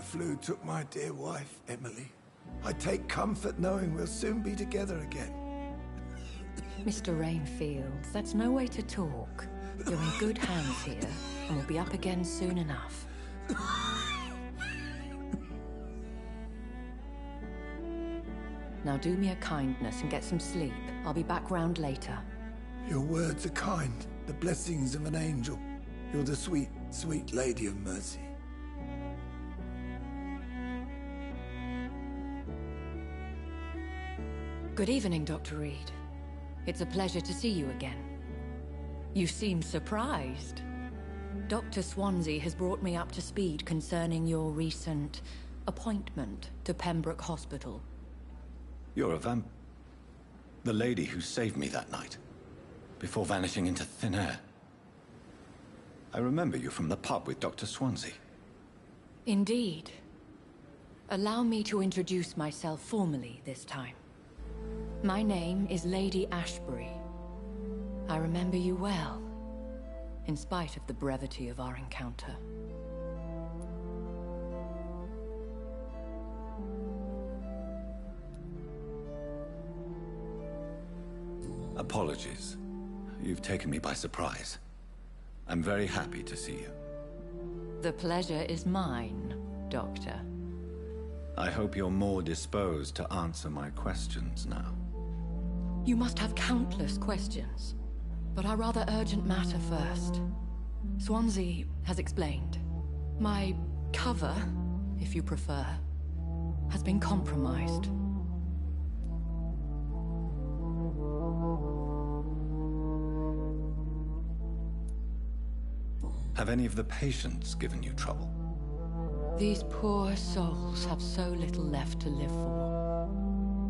flu took my dear wife, Emily. I take comfort knowing we'll soon be together again. Mr. Rainfield, that's no way to talk. You're in good hands here, and we'll be up again soon enough. Now do me a kindness and get some sleep. I'll be back round later. Your words are kind, the blessings of an angel. You're the sweet, sweet Lady of Mercy. Good evening, Dr. Reed. It's a pleasure to see you again. You seem surprised. Dr. Swansea has brought me up to speed concerning your recent appointment to Pembroke Hospital. You're a the lady who saved me that night, before vanishing into thin air. I remember you from the pub with Dr. Swansea. Indeed. Allow me to introduce myself formally this time. My name is Lady Ashbury. I remember you well, in spite of the brevity of our encounter. Apologies. You've taken me by surprise. I'm very happy to see you. The pleasure is mine, Doctor. I hope you're more disposed to answer my questions now. You must have countless questions, but our rather urgent matter first. Swansea has explained. My cover, if you prefer, has been compromised. Have any of the patients given you trouble? These poor souls have so little left to live for.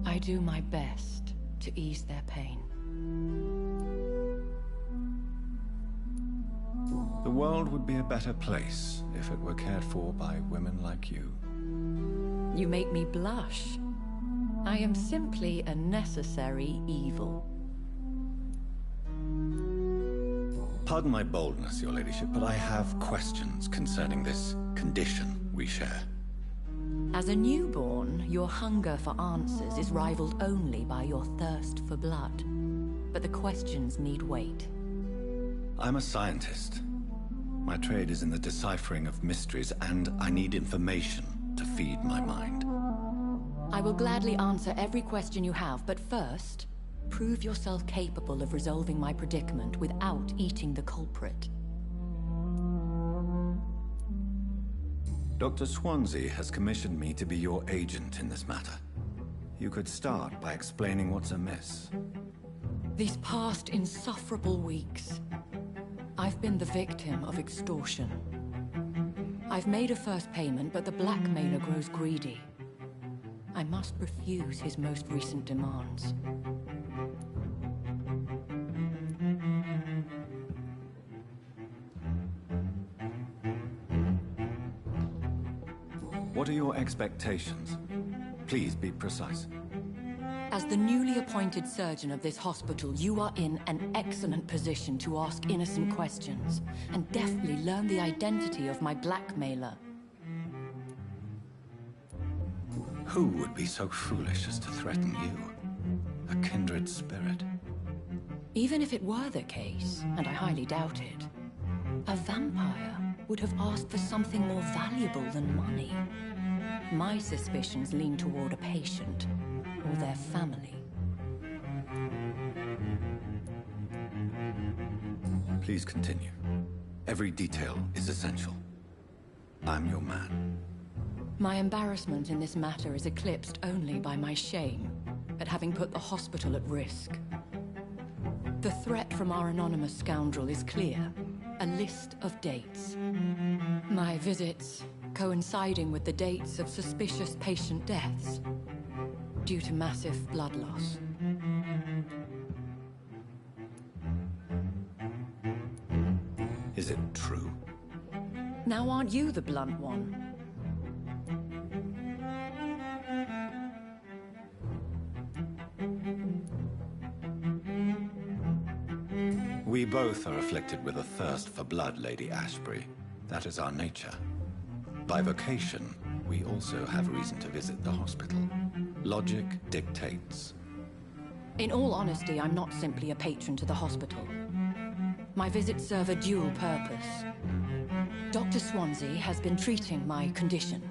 I do my best to ease their pain. The world would be a better place if it were cared for by women like you. You make me blush. I am simply a necessary evil. Pardon my boldness, your ladyship, but I have questions concerning this condition we share. As a newborn, your hunger for answers is rivaled only by your thirst for blood. But the questions need weight. I'm a scientist. My trade is in the deciphering of mysteries, and I need information to feed my mind. I will gladly answer every question you have, but first, prove yourself capable of resolving my predicament without eating the culprit. Dr. Swansea has commissioned me to be your agent in this matter. You could start by explaining what's amiss. These past insufferable weeks, I've been the victim of extortion. I've made a first payment, but the blackmailer grows greedy. I must refuse his most recent demands. What are your expectations? Please be precise. As the newly appointed surgeon of this hospital, you are in an excellent position to ask innocent questions and deftly learn the identity of my blackmailer. Who would be so foolish as to threaten you? A kindred spirit. Even if it were the case, and I highly doubt it, a vampire would have asked for something more valuable than money. My suspicions lean toward a patient or their family. Please continue. Every detail is essential. I'm your man. My embarrassment in this matter is eclipsed only by my shame at having put the hospital at risk. The threat from our anonymous scoundrel is clear. A list of dates. My visits coinciding with the dates of suspicious patient deaths due to massive blood loss. Is it true? Now aren't you the blunt one? We both are afflicted with a thirst for blood, Lady Ashbury. That is our nature. By vocation, we also have reason to visit the hospital. Logic dictates. In all honesty, I'm not simply a patron to the hospital. My visits serve a dual purpose. Dr. Swansea has been treating my condition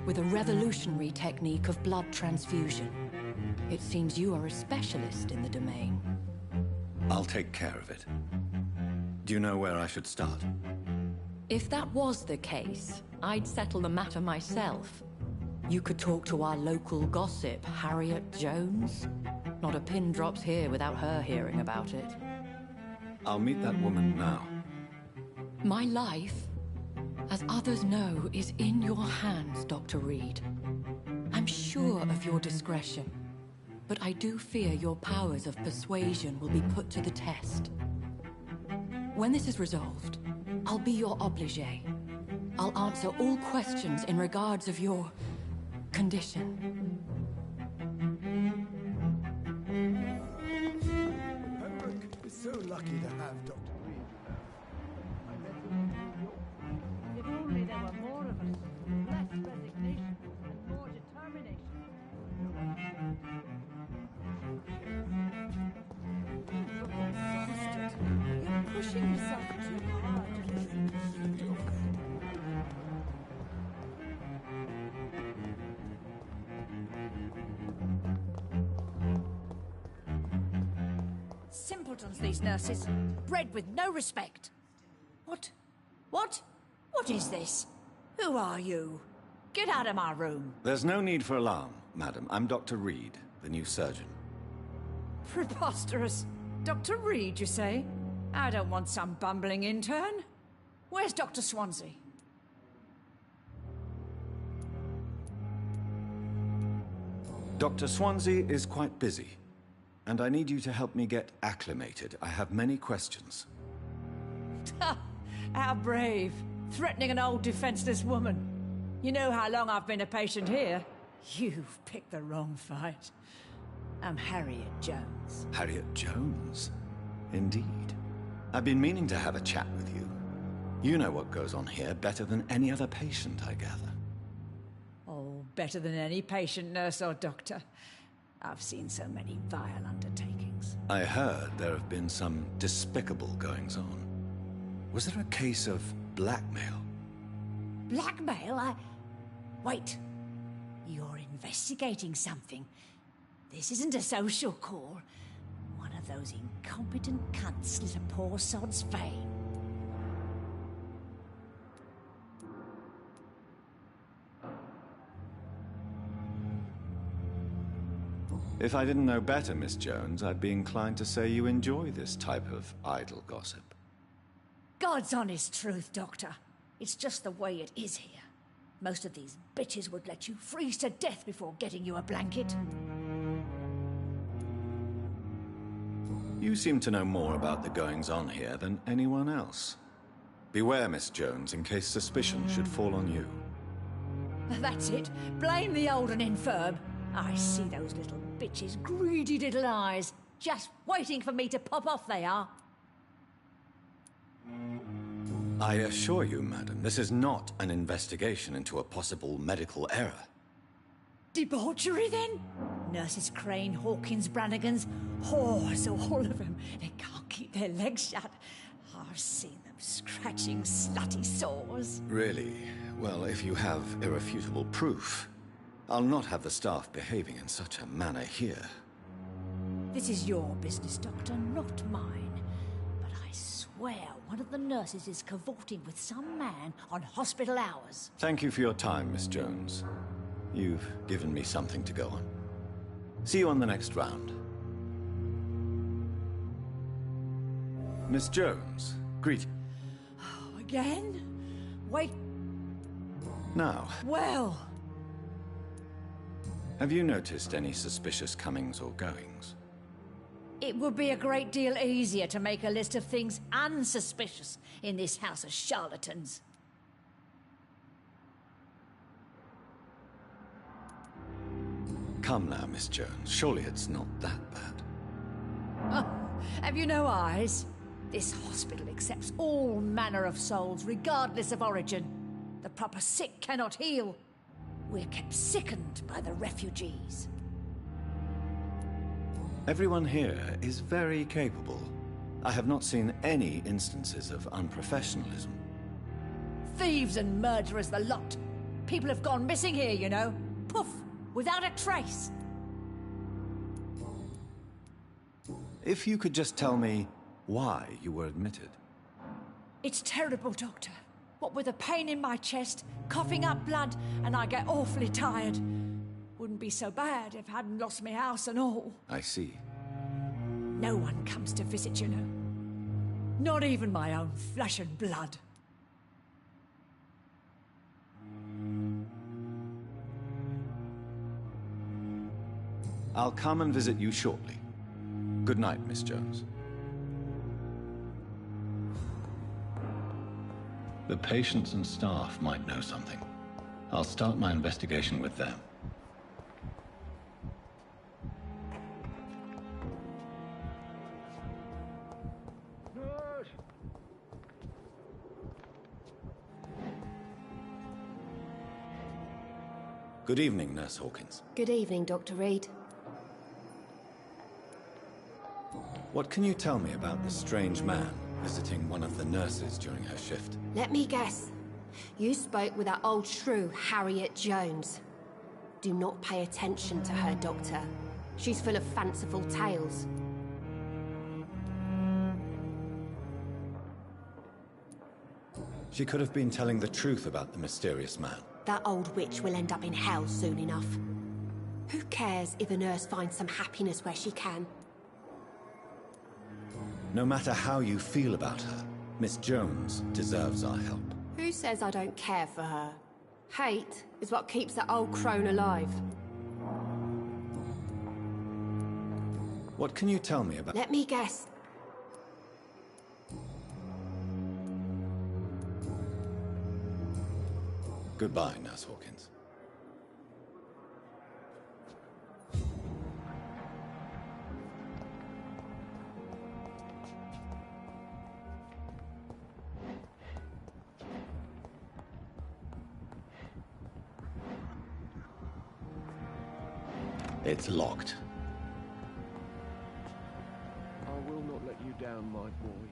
with a revolutionary technique of blood transfusion. It seems you are a specialist in the domain. I'll take care of it. Do you know where I should start? If that was the case, I'd settle the matter myself. You could talk to our local gossip, Harriet Jones. Not a pin drops here without her hearing about it. I'll meet that woman now. My life, as others know, is in your hands, Dr. Reed. I'm sure of your discretion, but I do fear your powers of persuasion will be put to the test. When this is resolved, I'll be your obligé. I'll answer all questions in regards of your condition. Pembroke is so lucky to have Dr. Reed. I met him in New York. If only there were more of us, less resignation and more determination. Exhausted. You're pushing yourself too hard. Simpletons, these nurses. Bred with no respect. What? What? What is this? Who are you? Get out of my room. There's no need for alarm, madam. I'm Dr. Reed, the new surgeon. Preposterous. Dr. Reed, you say? I don't want some bumbling intern. Where's Dr. Swansea? Dr. Swansea is quite busy, and I need you to help me get acclimated. I have many questions. How brave. Threatening an old defenseless woman. You know how long I've been a patient here? You've picked the wrong fight. I'm Harriet Jones. Harriet Jones? Indeed. I've been meaning to have a chat with you. You know what goes on here better than any other patient, I gather. Oh, better than any patient, nurse or doctor. I've seen so many vile undertakings. I heard there have been some despicable goings-on. Was there a case of blackmail? Blackmail? Wait. You're investigating something. This isn't a social call. One of those incompetent cunts slit a poor sod's vein. If I didn't know better, Miss Jones, I'd be inclined to say you enjoy this type of idle gossip. God's honest truth, Doctor. It's just the way it is here. Most of these bitches would let you freeze to death before getting you a blanket. You seem to know more about the goings-on here than anyone else. Beware, Miss Jones, in case suspicion should fall on you. That's it. Blame the old and infirm. I see those little bitches' greedy little eyes. Just waiting for me to pop off they are. I assure you, madam, this is not an investigation into a possible medical error. Debauchery, then? Nurses Crane, Hawkins, Brannigans, whores, all of them. They can't keep their legs shut. I've seen them scratching slutty sores. Really? Well, if you have irrefutable proof, I'll not have the staff behaving in such a manner here. This is your business, Doctor, not mine. But I swear one of the nurses is cavorting with some man on hospital hours. Thank you for your time, Miss Jones. You've given me something to go on. See you on the next round. Miss Jones, greet. Oh, again? Wait. Now, Well, have you noticed any suspicious comings or goings? it would be a great deal easier to make a list of things unsuspicious in this house of charlatans. Come now, Miss Jones. Surely it's not that bad. Oh, have you no eyes? This hospital accepts all manner of souls, regardless of origin. The proper sick cannot heal. We're kept sickened by the refugees. Everyone here is very capable. I have not seen any instances of unprofessionalism. Thieves and murderers, the lot. People have gone missing here, you know. Poof, without a trace. If you could just tell me why you were admitted. It's terrible, Doctor. What with a pain in my chest, coughing up blood, and I get awfully tired. Wouldn't be so bad if I hadn't lost my house and all. I see. No one comes to visit, you know. Not even my own flesh and blood. I'll come and visit you shortly. Good night, Miss Jones. The patients and staff might know something. I'll start my investigation with them. Good evening, Nurse Hawkins. Good evening, Dr. Reed. What can you tell me about this strange man visiting one of the nurses during her shift? Let me guess. You spoke with that old shrew, Harriet Jones. Do not pay attention to her, Doctor. She's full of fanciful tales. She could have been telling the truth about the mysterious man. That old witch will end up in hell soon enough. Who cares if a nurse finds some happiness where she can? No matter how you feel about her, Miss Jones deserves our help. Who says I don't care for her? Hate is what keeps that old crone alive. What can you tell me about... Let me guess. Goodbye, Nurse Hawkins. It's locked. I will not let you down, my boy.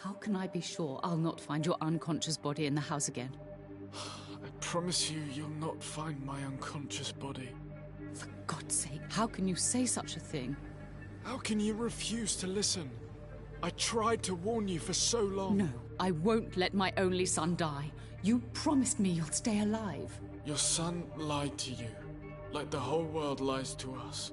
How can I be sure I'll not find your unconscious body in the house again? I promise you, you'll not find my unconscious body. For God's sake, how can you say such a thing? How can you refuse to listen? I tried to warn you for so long. No, I won't let my only son die. You promised me you'll stay alive. Your son lied to you, like the whole world lies to us.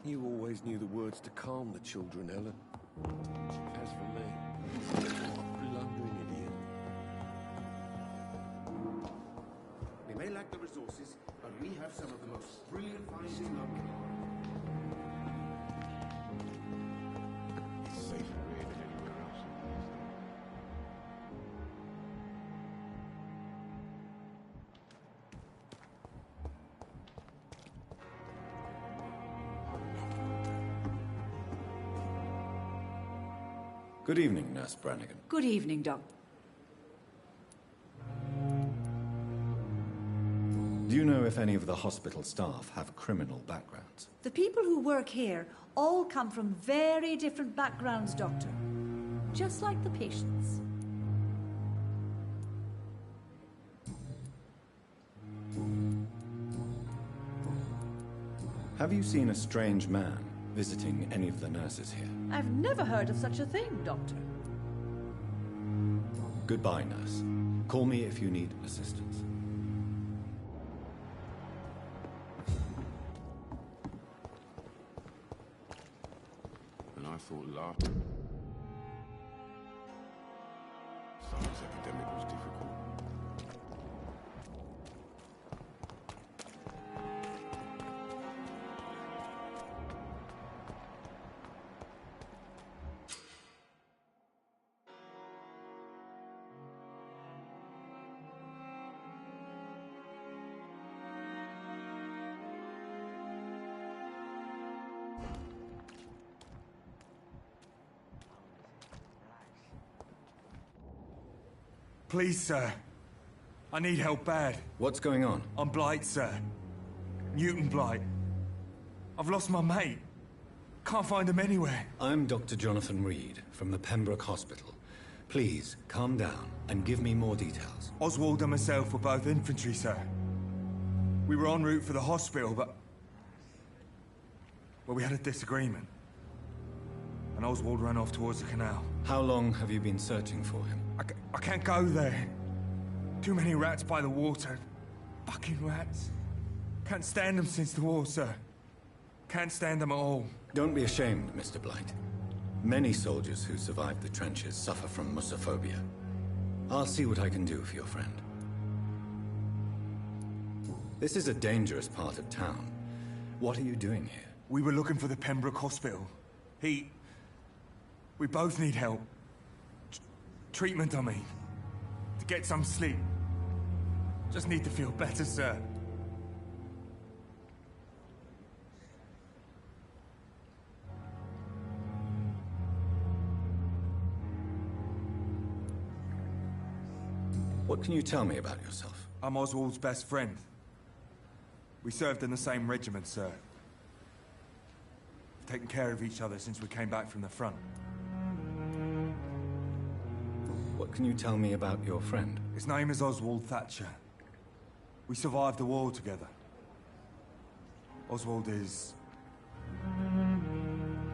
You always knew the words to calm the children, Ellen. As for me, what a blundering idiot. We may lack the resources, but we have some of the most brilliant minds in London. It's safer here than anywhere else. Good evening, Nurse Brannigan. Good evening, Doctor. Do you know if any of the hospital staff have criminal backgrounds? The people who work here all come from very different backgrounds, Doctor. Just like the patients. Have you seen a strange man visiting any of the nurses here? I've never heard of such a thing, Doctor. Goodbye, nurse. Call me if you need assistance. And I thought last science epidemic was difficult. Please, sir. I need help bad. What's going on? I'm Blight, sir. Newton Blight. I've lost my mate. Can't find him anywhere. I'm Dr. Jonathan Reed from the Pembroke Hospital. Please, calm down and give me more details. Oswald and myself were both infantry, sir. We were en route for the hospital, but... well, we had a disagreement. And Oswald ran off towards the canal. How long have you been searching for him? I can't go there. Too many rats by the water. Fucking rats. Can't stand them since the war, sir. Can't stand them at all. Don't be ashamed, Mr. Blight. Many soldiers who survived the trenches suffer from musophobia. I'll see what I can do for your friend. This is a dangerous part of town. What are you doing here? We were looking for the Pembroke Hospital. We both need help. Treatment, I mean. To get some sleep. Just need to feel better, sir. What can you tell me about yourself? I'm Oswald's best friend. We served in the same regiment, sir. We've taken care of each other since we came back from the front. What can you tell me about your friend? His name is Oswald Thatcher. We survived the war together. Oswald is...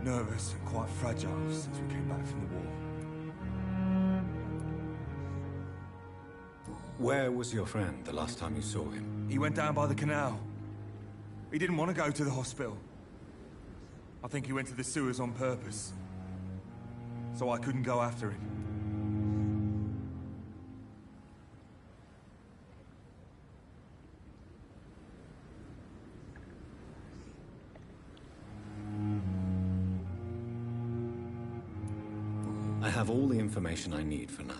nervous and quite fragile since we came back from the war. Where was your friend the last time you saw him? He went down by the canal. He didn't want to go to the hospital. I think he went to the sewers on purpose. So I couldn't go after him. I have all the information I need for now.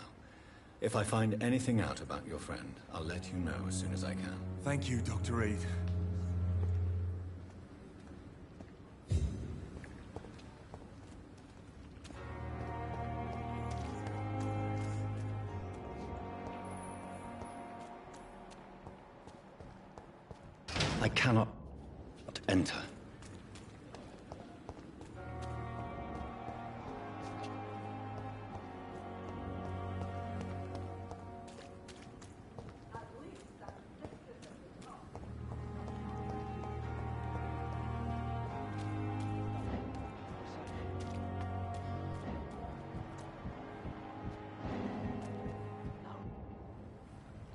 If I find anything out about your friend, I'll let you know as soon as I can. Thank you, Dr. Reed. I cannot enter.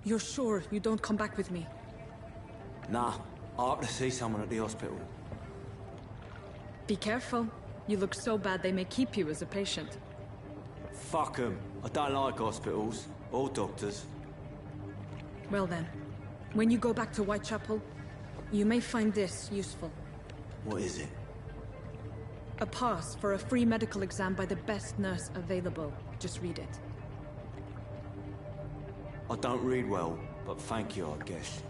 You're sure you don't come back with me? Nah, I have to see someone at the hospital. Be careful. You look so bad they may keep you as a patient. Fuck 'em. I don't like hospitals, or doctors. Well then, when you go back to Whitechapel, you may find this useful. What is it? A pass for a free medical exam by the best nurse available. Just read it. I don't read well, but thank you, I guess.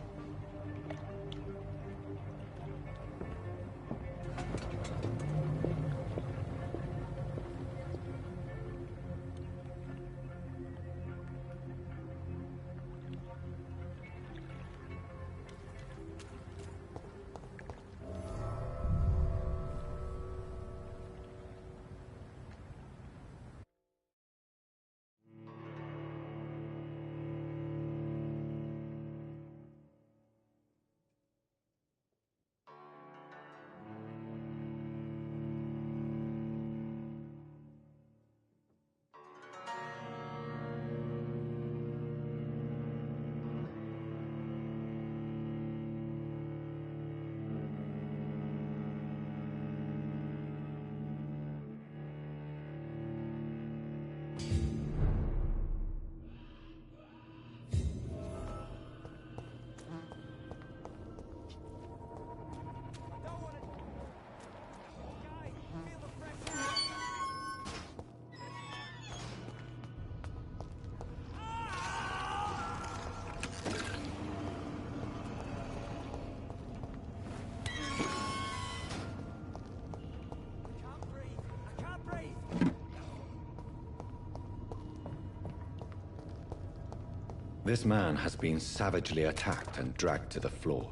This man has been savagely attacked and dragged to the floor.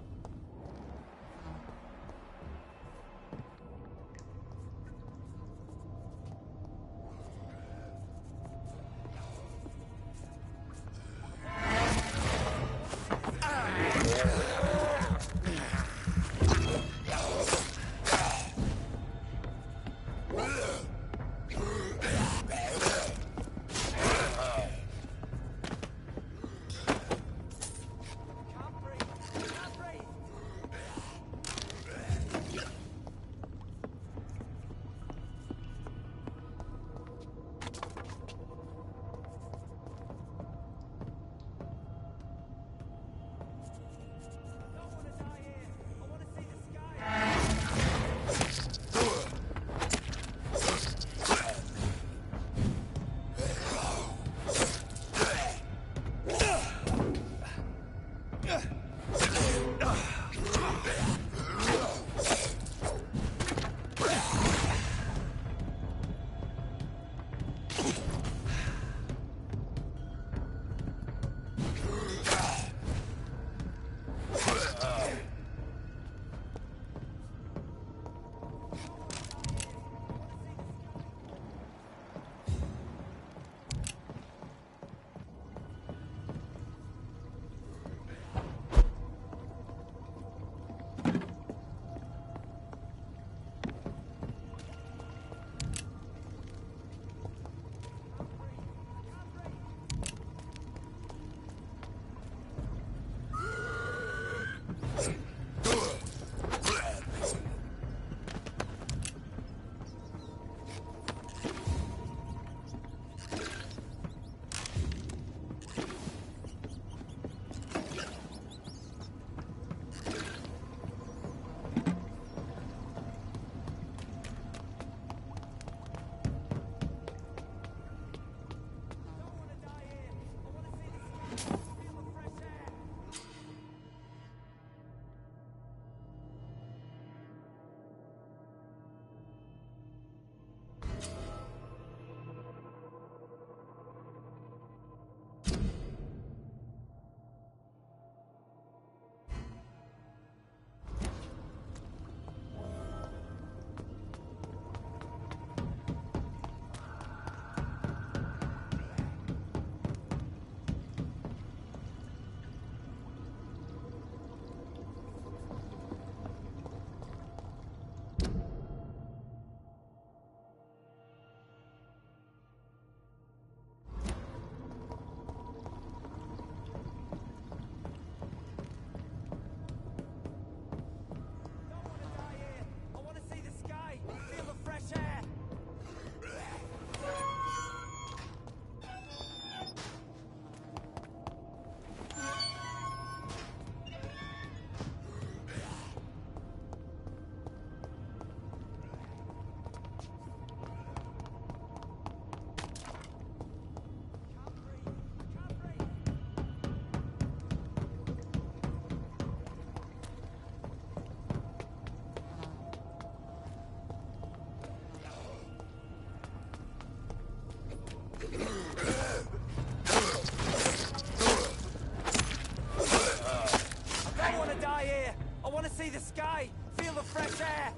See the sky! Feel the fresh air!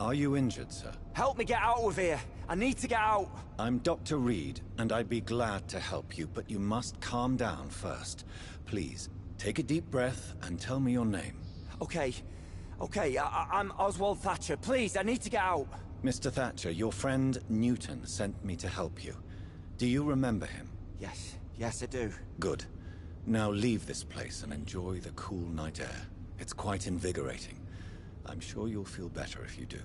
Are you injured, sir? Help me get out of here! I need to get out! I'm Dr. Reed, and I'd be glad to help you, but you must calm down first. Please, take a deep breath and tell me your name. Okay. I'm Oswald Thatcher. Please, I need to get out. Mr. Thatcher, your friend Newton sent me to help you. Do you remember him? Yes, I do. Good. Now leave this place and enjoy the cool night air. It's quite invigorating. I'm sure you'll feel better if you do.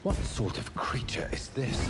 What sort of creature is this?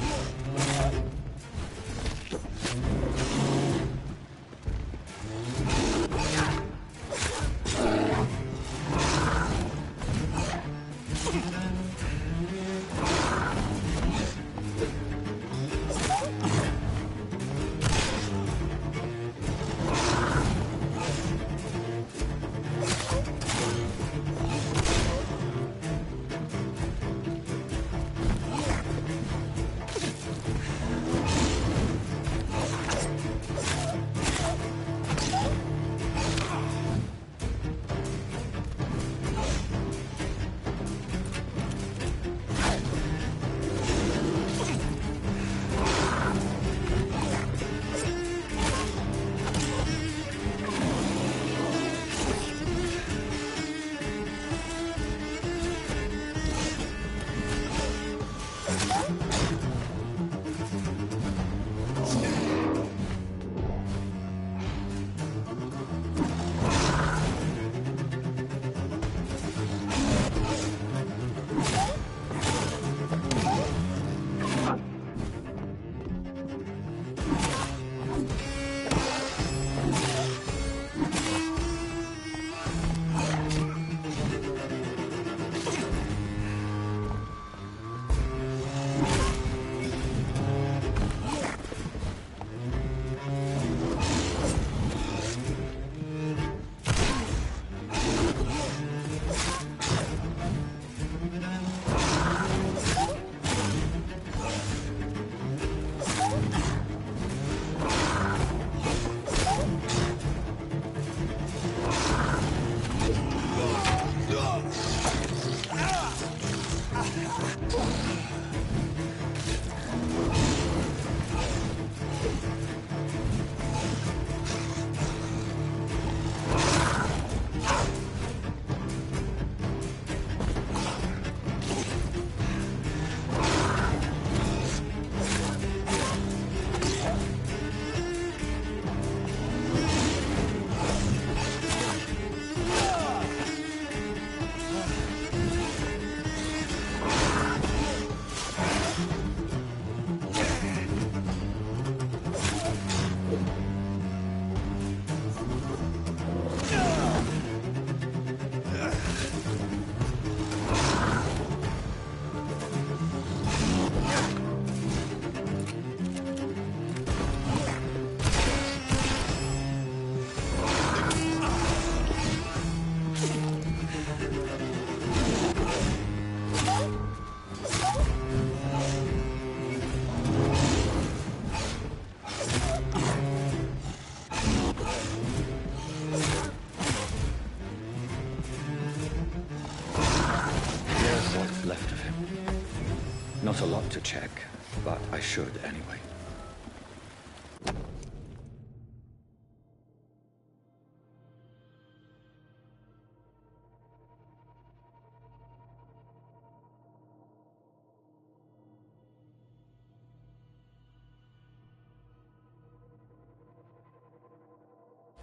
Not a lot to check, but I should anyway.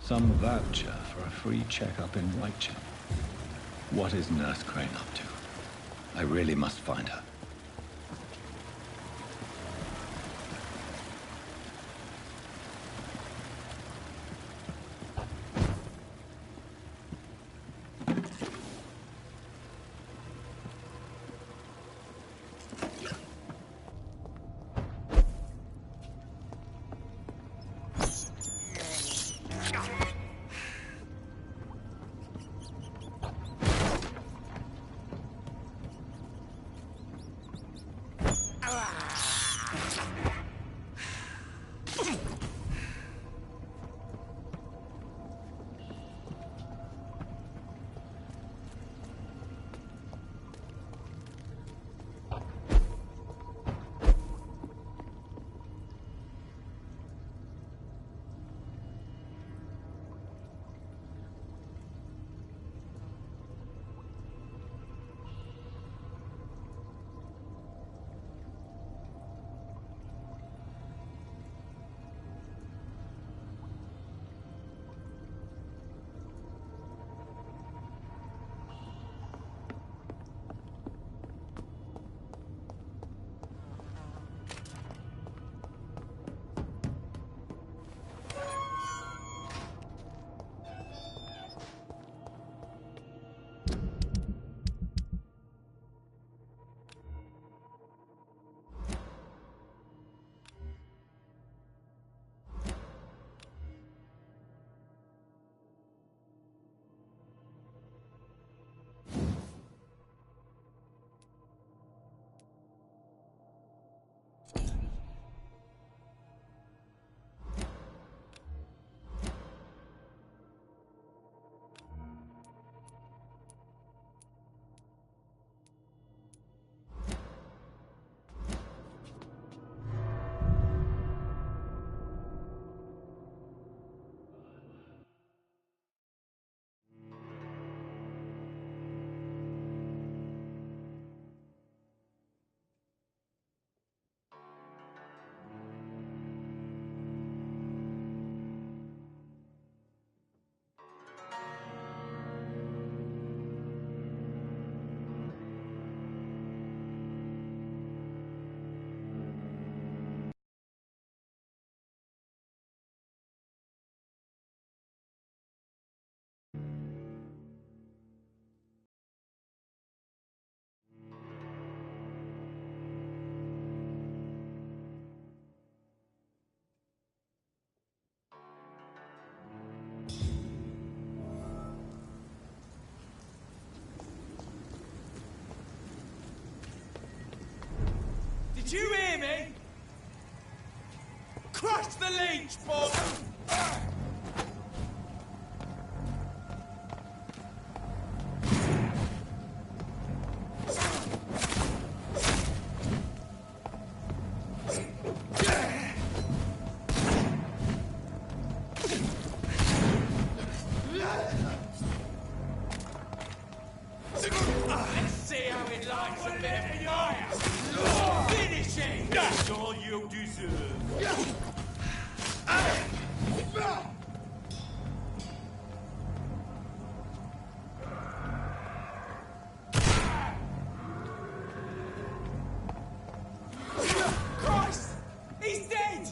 Some voucher for a free checkup in Whitechapel. What is Nurse Crane up to? I really must find her. Crush the leech, Bob! Let's see how it likes a bit of fire! Finish it! That's all you deserve! Christ! He's dead!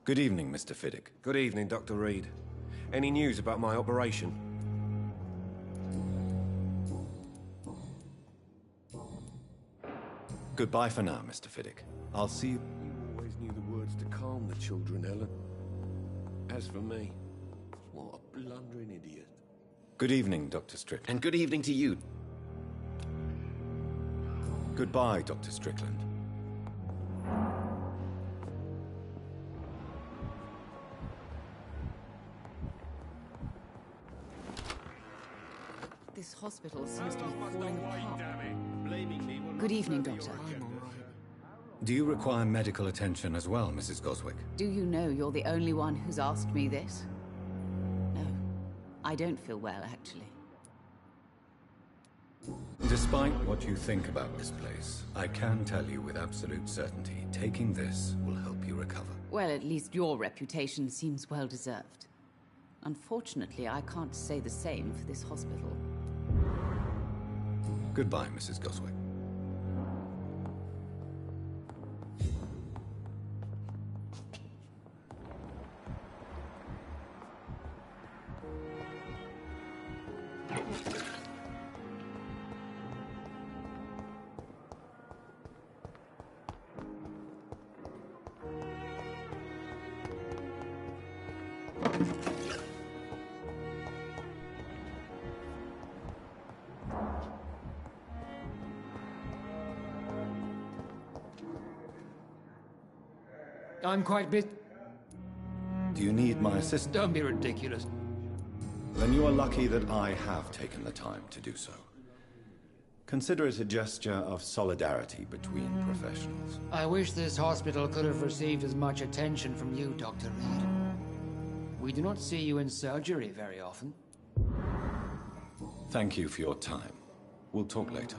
Good evening, Mr. Fiddick. Good evening, Dr. Reed. Any news about my operation? Goodbye for now, Mr. Fiddick. I'll see you... You always knew the words to calm the children, Ellen. As for me, what a blundering idiot. Good evening, Dr. Strickland. And good evening to you. Goodbye, Dr. Strickland. This hospital seems to be falling apart. Good evening, Doctor. Do you require medical attention as well, Mrs. Goswick? Do you know you're the only one who's asked me this? No, I don't feel well, actually. Despite what you think about this place, I can tell you with absolute certainty, taking this will help you recover. Well, at least your reputation seems well-deserved. Unfortunately, I can't say the same for this hospital. Goodbye, Mrs. Goswick. I'm quite busy. Do you need my assistance? Don't be ridiculous. Then you are lucky that I have taken the time to do so. Consider it a gesture of solidarity between professionals. I wish this hospital could have received as much attention from you, Dr. Reed. We do not see you in surgery very often. Thank you for your time. We'll talk later.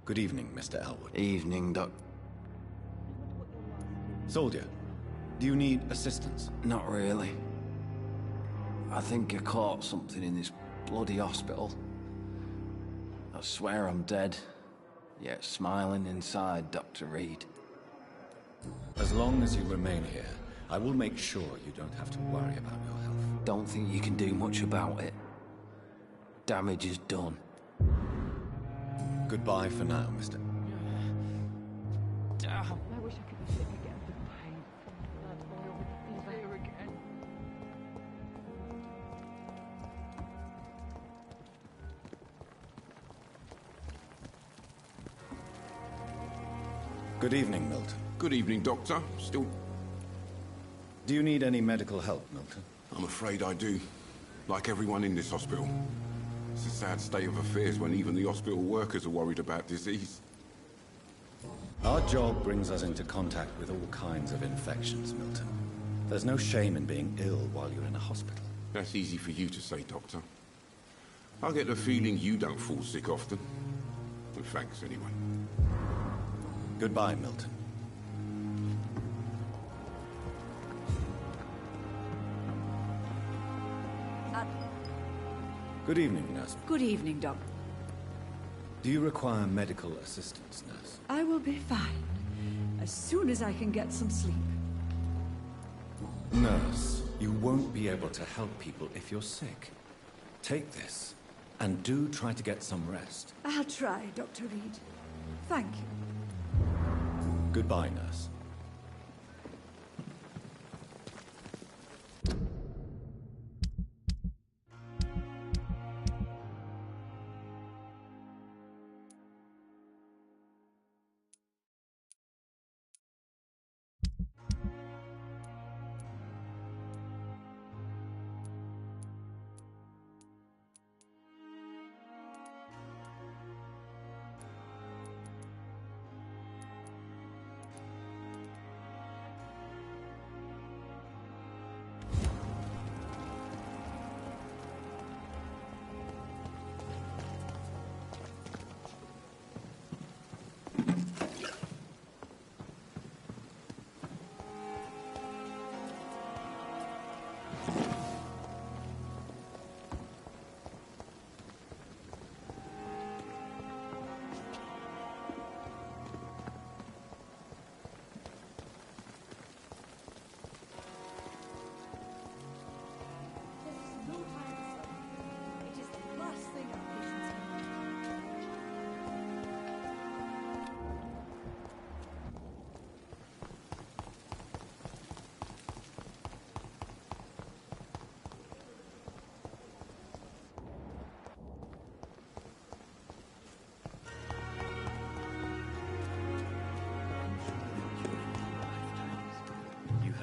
Good evening, Mr. Elwood. Evening, Doc. Soldier, do you need assistance? Not really. I think I caught something in this bloody hospital. I swear I'm dead, yet smiling inside, Dr. Reed. As long as you remain here, I will make sure you don't have to worry about your health. Don't think you can do much about it. Damage is done. Goodbye for now, Mr. I wish I could be sick again for the pain. That oil with the fever again. Good evening, Milton. Good evening, Doctor. Still... Do you need any medical help, Milton? I'm afraid I do. Like everyone in this hospital. It's a sad state of affairs when even the hospital workers are worried about disease. Our job brings us into contact with all kinds of infections, Milton. There's no shame in being ill while you're in a hospital. That's easy for you to say, Doctor. I get the feeling you don't fall sick often. Well, thanks, anyway. Goodbye, Milton. Good evening, nurse. Good evening, Doc. Do you require medical assistance, nurse? I will be fine. As soon as I can get some sleep. Nurse, you won't be able to help people if you're sick. Take this, and do try to get some rest. I'll try, Dr. Reed. Thank you. Goodbye, nurse.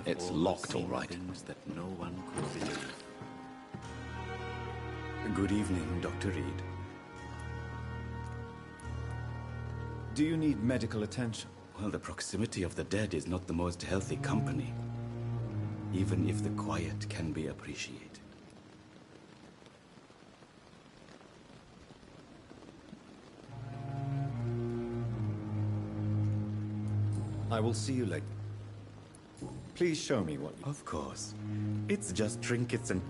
It's locked, all right. Things that no one could believe. Good evening, Dr. Reed. Do you need medical attention? Well, the proximity of the dead is not the most healthy company, even if the quiet can be appreciated. I will see you later. Please show me what you... Of course. It's just trinkets and...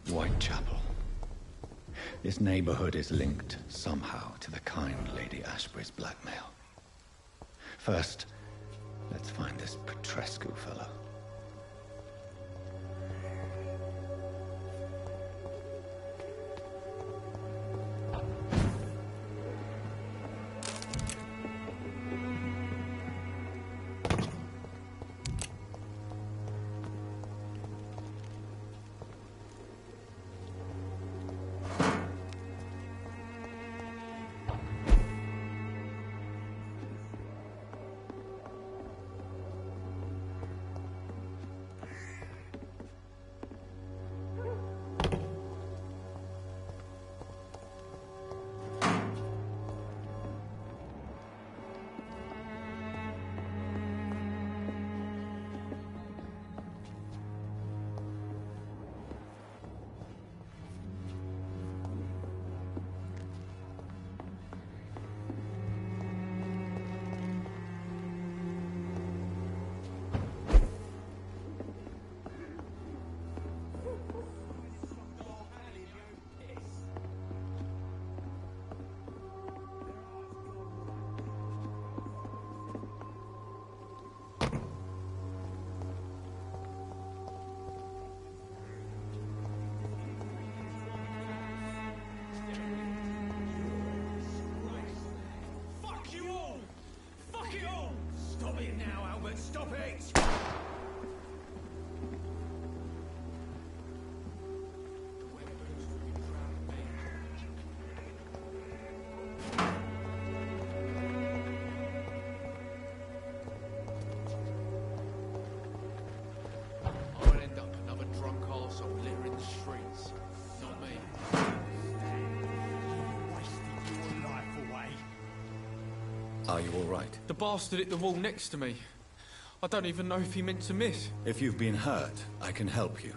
Whitechapel. This neighborhood is linked somehow to the kind Lady Ashbury's blackmail. First, let's find this Petrescu fellow. Stop it! I'll end up another drunk arsehole littering the streets. Not me. You wasted your life away. Are you all right? The bastard hit the wall next to me. I don't even know if he meant to miss. If you've been hurt, I can help you.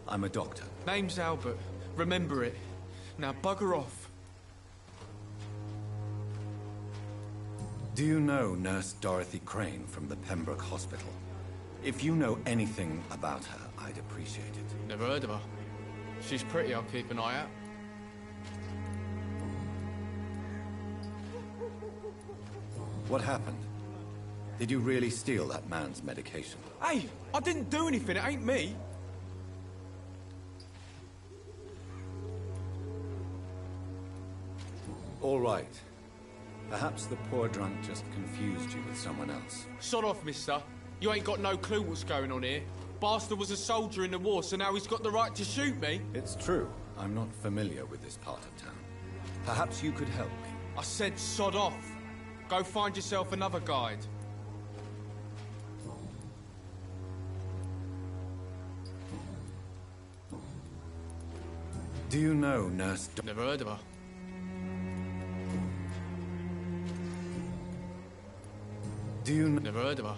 I'm a doctor. Name's Albert. Remember it. Now bugger off. Do you know Nurse Dorothy Crane from the Pembroke Hospital? If you know anything about her, I'd appreciate it. Never heard of her. She's pretty, I'll keep an eye out. What happened? Did you really steal that man's medication? Hey, I didn't do anything, it ain't me. All right. Perhaps the poor drunk just confused you with someone else. Sod off, mister. You ain't got no clue what's going on here. Bastard was a soldier in the war, so now he's got the right to shoot me. It's true. I'm not familiar with this part of town. Perhaps you could help me. I said sod off. Go find yourself another guide. Do you know Nurse Never heard of her. Do you Never heard of her.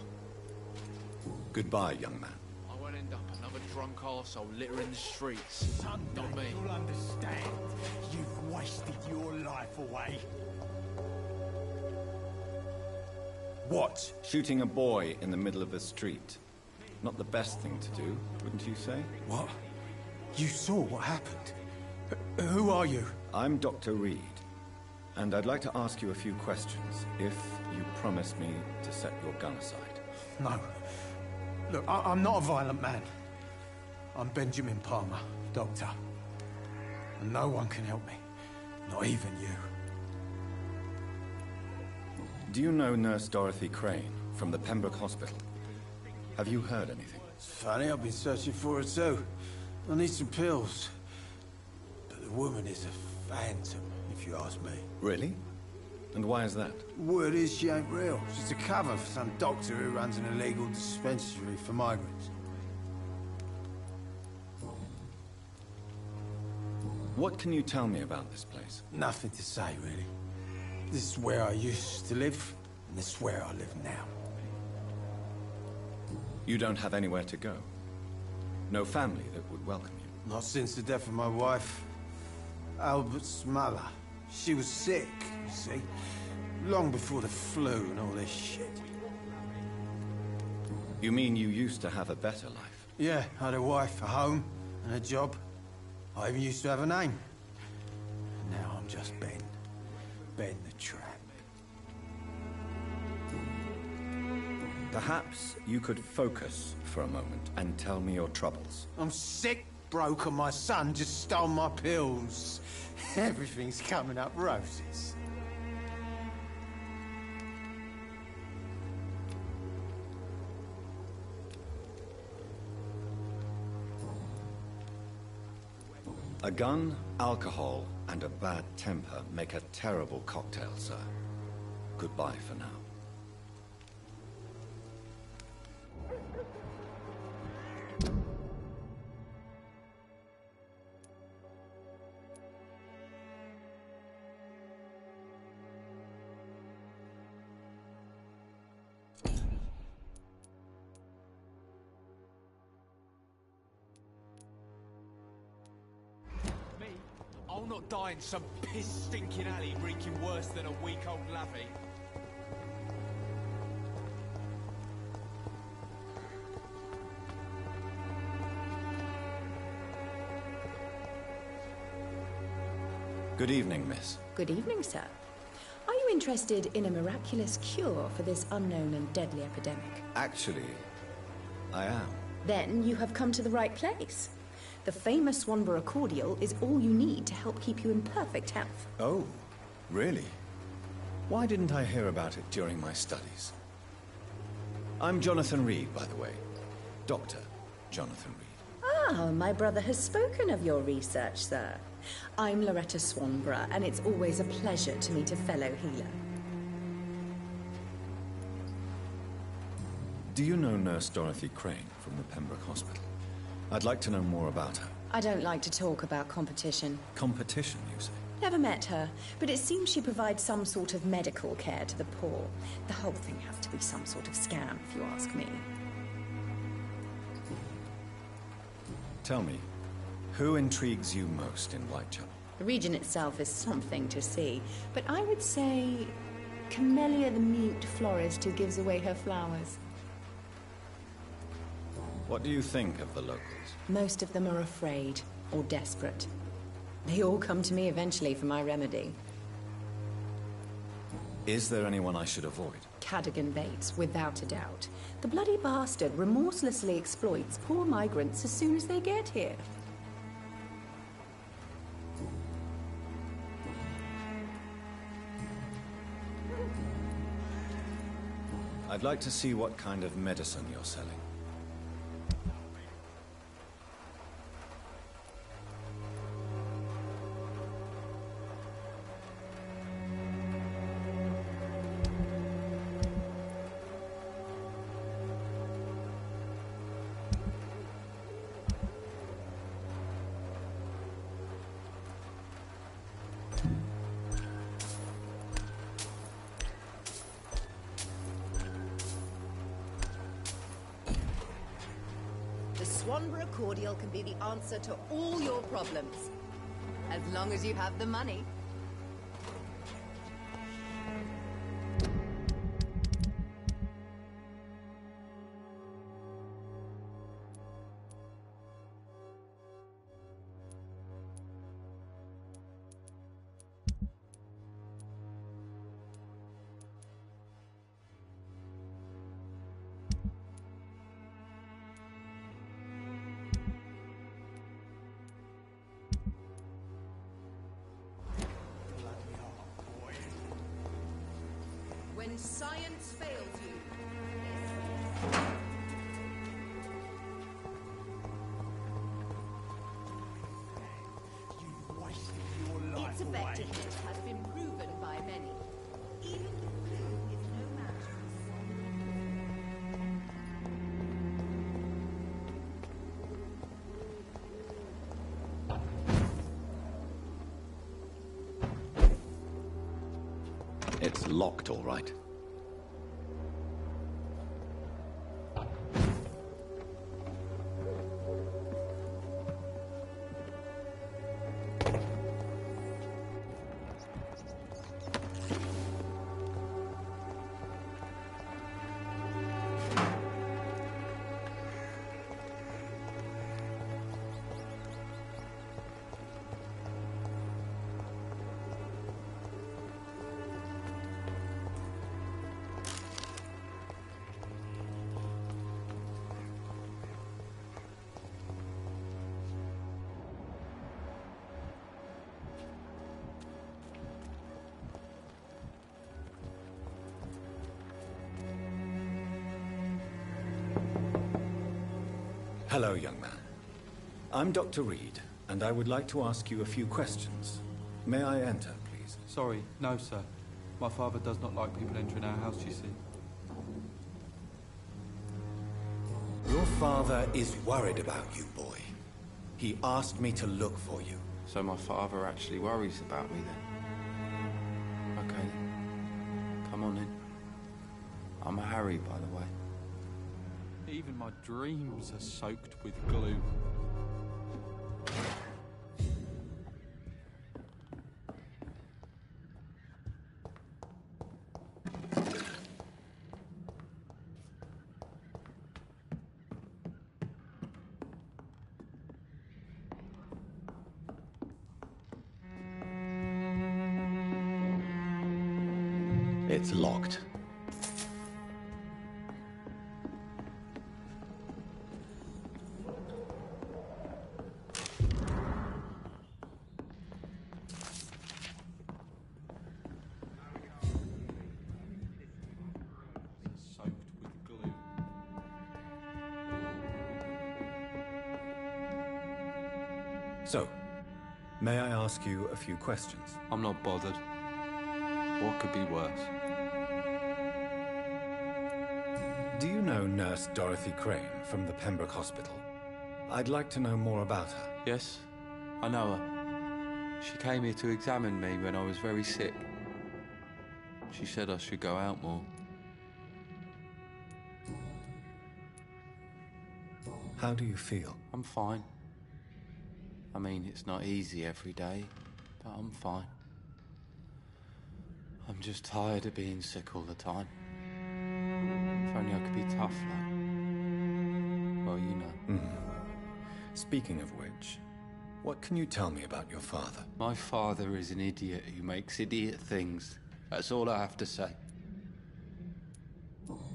Goodbye, young man. I won't end up another drunk arsehole littering the streets. Someday Not me. you'll understand. You've wasted your life away. What? Shooting a boy in the middle of the street. Not the best thing to do, wouldn't you say? What? You saw what happened? Who are you? I'm Dr. Reed, and I'd like to ask you a few questions, if you promise me to set your gun aside. No. Look, I'm not a violent man. I'm Benjamin Palmer, doctor. And no one can help me. Not even you. Do you know Nurse Dorothy Crane from the Pembroke Hospital? Have you heard anything? It's funny, I've been searching for her too. I need some pills. But the The woman is a phantom, if you ask me. Really? And why is that? Word is she ain't real. She's a cover for some doctor who runs an illegal dispensary for migrants. What can you tell me about this place? Nothing to say, really. This is where I used to live, and this is where I live now. You don't have anywhere to go? No family that would welcome you? Not since the death of my wife, Albert's mother. She was sick, you see. Long before the flu and all this shit. You mean you used to have a better life? Yeah, I had a wife, a home, and a job. I even used to have a name. And now I'm just Ben. Ben the Tramp. Perhaps you could focus for a moment and tell me your troubles. I'm sick, broke, and my son just stole my pills. Everything's coming up roses. A gun, alcohol, and a bad temper make a terrible cocktail, sir. Goodbye for now. I'll not die in some piss-stinking alley reeking worse than a week-old lavvy. Good evening, miss. Good evening, sir. Are you interested in a miraculous cure for this unknown and deadly epidemic? Actually, I am. Then you have come to the right place. The famous Swanborough cordial is all you need to help keep you in perfect health. Oh, really? Why didn't I hear about it during my studies? I'm Jonathan Reed, by the way. Dr. Jonathan Reed. Ah, my brother has spoken of your research, sir. I'm Loretta Swanborough, and it's always a pleasure to meet a fellow healer. Do you know Nurse Dorothy Crane from the Pembroke Hospital? I'd like to know more about her. I don't like to talk about competition. Competition, you say? Never met her, but it seems she provides some sort of medical care to the poor. The whole thing has to be some sort of scam, if you ask me. Tell me, who intrigues you most in Whitechapel? The region itself is something to see, but I would say Camellia the mute florist who gives away her flowers. What do you think of the locals? Most of them are afraid or desperate. They all come to me eventually for my remedy. Is there anyone I should avoid? Cadogan Bates, without a doubt. The bloody bastard remorselessly exploits poor migrants as soon as they get here. I'd like to see what kind of medicine you're selling. The Swanborough cordial can be the answer to all your problems. As long as you have the money. When science fails you. You wasted effectiveness has been proven by many. Even the glue is no match for It's locked, all right. Hello, young man. I'm Dr. Reed, and I would like to ask you a few questions. May I enter, please? Sorry, no, sir. My father does not like people entering our house, you see. Your father is worried about you, boy. He asked me to look for you. So my father actually worries about me then? Okay. Come on in. I'm Harry, by the way. Even my dreams are soaked with glue. It's locked. So, may I ask you a few questions? I'm not bothered. What could be worse? Do you know Nurse Dorothy Crane from the Pembroke Hospital? I'd like to know more about her. Yes, I know her. She came here to examine me when I was very sick. She said I should go out more. How do you feel? I'm fine. I mean, it's not easy every day, but I'm fine. I'm just tired of being sick all the time. If only I could be tough, like... well, you know. Speaking of which, what can you tell me about your father? My father is an idiot who makes idiot things. That's all I have to say.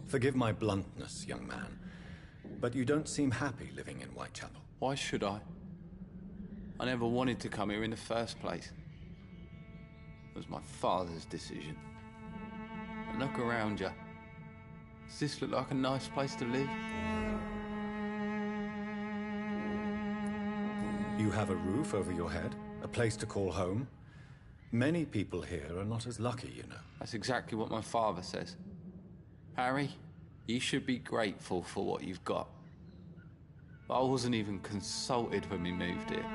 Forgive my bluntness, young man, but you don't seem happy living in Whitechapel. Why should I? I never wanted to come here in the first place. It was my father's decision. And look around you. Does this look like a nice place to live? You have a roof over your head, a place to call home. Many people here are not as lucky, you know. That's exactly what my father says. Harry, you should be grateful for what you've got. But I wasn't even consulted when we moved here.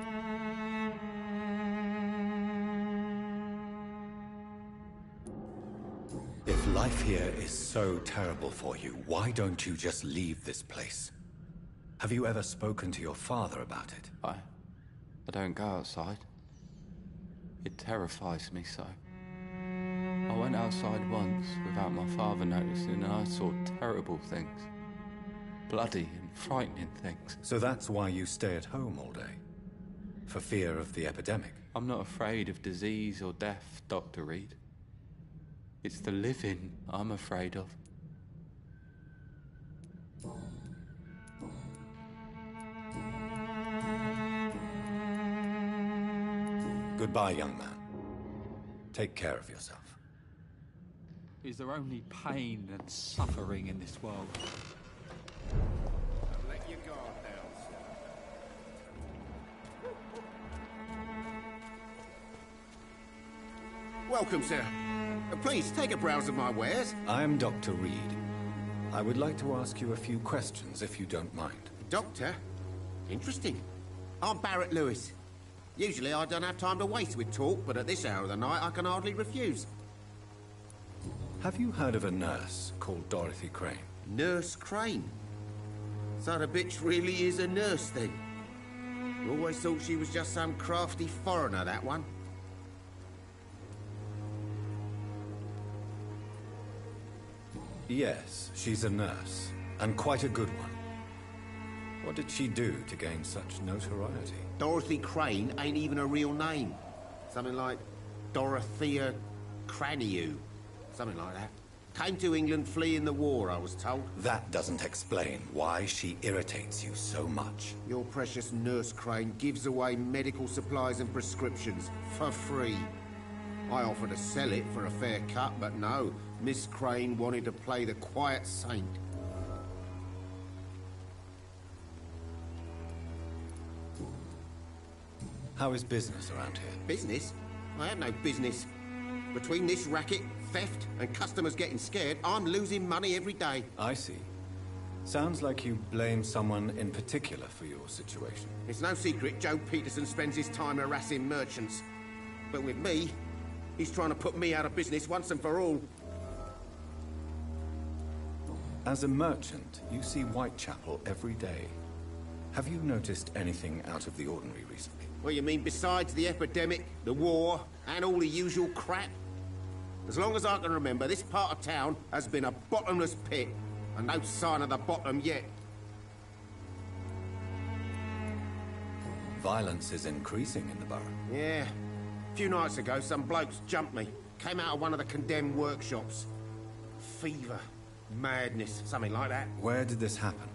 If life here is so terrible for you, why don't you just leave this place? Have you ever spoken to your father about it? I don't go outside. It terrifies me so. I went outside once without my father noticing and I saw terrible things. Bloody and frightening things. So that's why you stay at home all day? For fear of the epidemic? I'm not afraid of disease or death, Dr. Reed. It's the living I'm afraid of. Goodbye, young man. Take care of yourself. Is there only pain and suffering in this world? Don't let your guard down, sir. Welcome, sir. Please, take a browse of my wares. I am Dr. Reed. I would like to ask you a few questions, if you don't mind. Doctor? Interesting. I'm Barrett Lewis. Usually I don't have time to waste with talk, but at this hour of the night I can hardly refuse. Have you heard of a nurse called Dorothy Crane? Nurse Crane? So the bitch really is a nurse, then? Always thought she was just some crafty foreigner, that one. Yes, she's a nurse, and quite a good one. What did she do to gain such notoriety? Dorothy Crane ain't even a real name. Something like Dorothea Craniu. Something like that. Came to England fleeing the war, I was told. That doesn't explain why she irritates you so much. Your precious Nurse Crane gives away medical supplies and prescriptions for free. I offered to sell it for a fair cut, but no. Miss Crane wanted to play the quiet saint. How is business around here? Business? I have no business. Between this racket, theft, and customers getting scared, I'm losing money every day. I see. Sounds like you blame someone in particular for your situation. It's no secret Joe Peterson spends his time harassing merchants. But with me, he's trying to put me out of business once and for all. As a merchant, you see Whitechapel every day. Have you noticed anything out of the ordinary recently? What you mean besides the epidemic, the war, and all the usual crap? As long as I can remember, this part of town has been a bottomless pit, and no sign of the bottom yet. Violence is increasing in the borough. Yeah. A few nights ago, some blokes jumped me. Came out of one of the condemned workshops. Fever, madness, something like that. Where did this happen?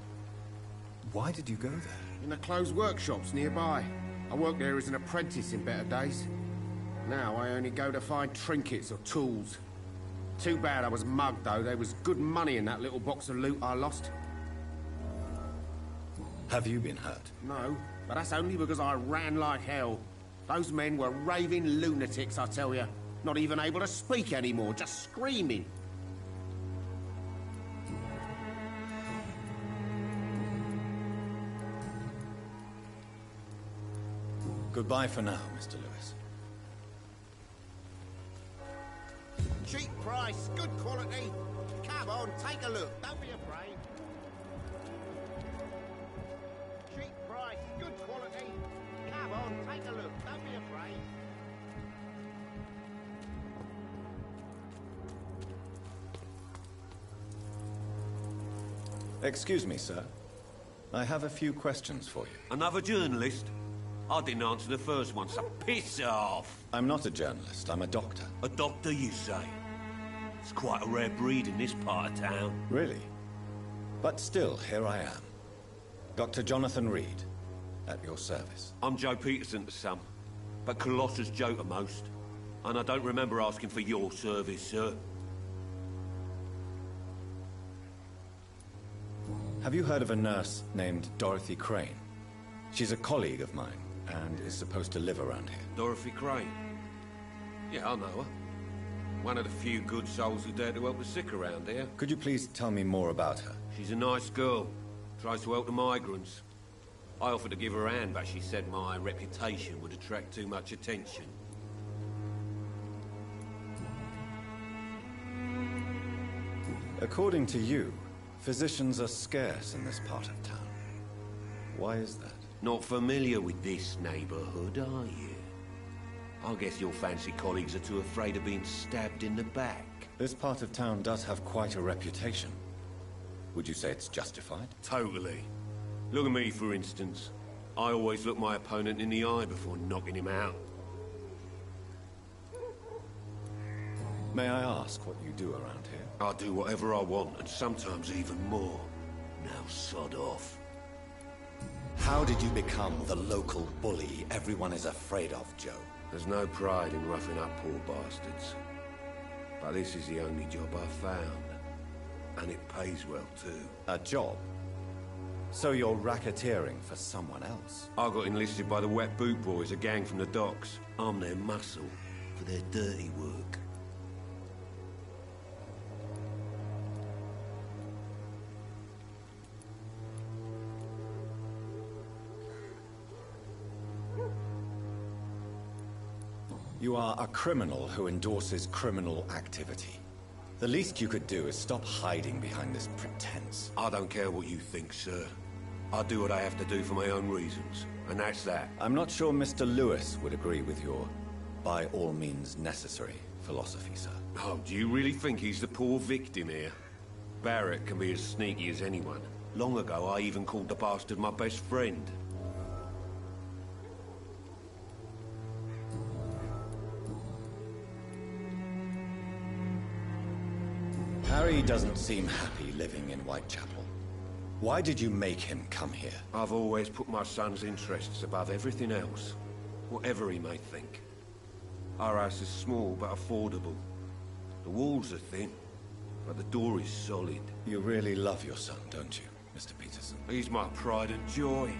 Why did you go there? In the closed workshops nearby. I worked there as an apprentice in better days. Now I only go to find trinkets or tools. Too bad I was mugged, though. There was good money in that little box of loot I lost. Have you been hurt? No, but that's only because I ran like hell. Those men were raving lunatics, I tell you. Not even able to speak anymore, just screaming. Goodbye for now, Mr. Lewis. Cheap price, good quality. Come on, take a look. Don't be afraid. Cheap price, good quality. Come on, take a look. Don't be afraid. Excuse me, sir. I have a few questions for you. Another journalist? I didn't answer the first one, so piss off! I'm not a journalist, I'm a doctor. A doctor, you say? It's quite a rare breed in this part of town. Really? But still, here I am. Dr. Jonathan Reed, at your service. I'm Joe Peterson to some, but Colossus Joe to most. And I don't remember asking for your service, sir. Have you heard of a nurse named Dorothy Crane? She's a colleague of mine, and is supposed to live around here. Dorothy Crane? Yeah, I know her. One of the few good souls who dare to help the sick around here. Could you please tell me more about her? She's a nice girl. Tries to help the migrants. I offered to give her a hand, but she said my reputation would attract too much attention. According to you, physicians are scarce in this part of town. Why is that? Not familiar with this neighborhood, are you? I guess your fancy colleagues are too afraid of being stabbed in the back. This part of town does have quite a reputation. Would you say it's justified? Totally. Look at me, for instance. I always look my opponent in the eye before knocking him out. May I ask what you do around here? I do whatever I want, and sometimes even more. Now sod off. How did you become the local bully everyone is afraid of, Joe? There's no pride in roughing up poor bastards. But this is the only job I've found. And it pays well, too. A job? So you're racketeering for someone else? I got enlisted by the Wet Boot Boys, a gang from the docks. I'm their muscle. for their dirty work. You are a criminal who endorses criminal activity. The least you could do is stop hiding behind this pretense. I don't care what you think, sir. I do what I have to do for my own reasons, and that's that. I'm not sure Mr. Lewis would agree with your by all means necessary philosophy, sir. Oh, do you really think he's the poor victim here? Barrett can be as sneaky as anyone. Long ago, I even called the bastard my best friend. Harry doesn't seem happy living in Whitechapel. Why did you make him come here? I've always put my son's interests above everything else, whatever he may think. Our house is small but affordable. The walls are thin, but the door is solid. You really love your son, don't you, Mr. Peterson? He's my pride and joy.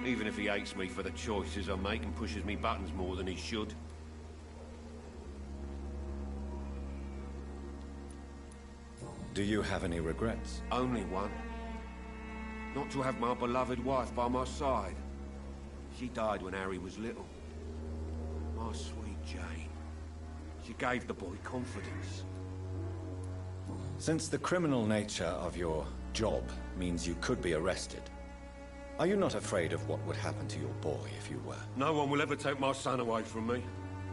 Even if he hates me for the choices I make and pushes me buttons more than he should. Do you have any regrets? Only one. Not to have my beloved wife by my side. She died when Harry was little. My sweet Jane. She gave the boy confidence. Since the criminal nature of your job means you could be arrested, are you not afraid of what would happen to your boy if you were? No one will ever take my son away from me.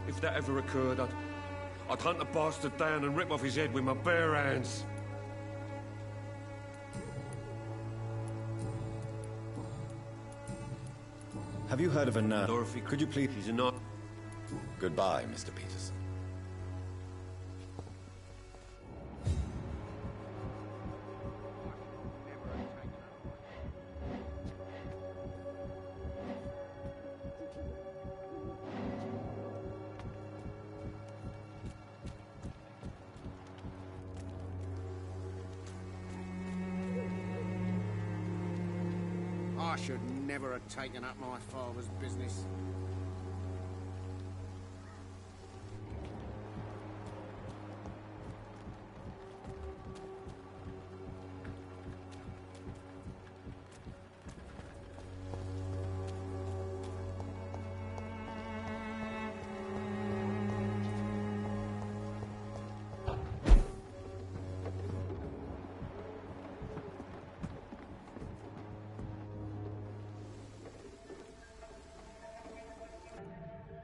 If that ever occurred, I'd hunt the bastard down and rip off his head with my bare hands. Have you heard of a nurse? Dorothy, could you please... She's a nut. Goodbye, Mr. Peterson. I should never have taken up my father's business.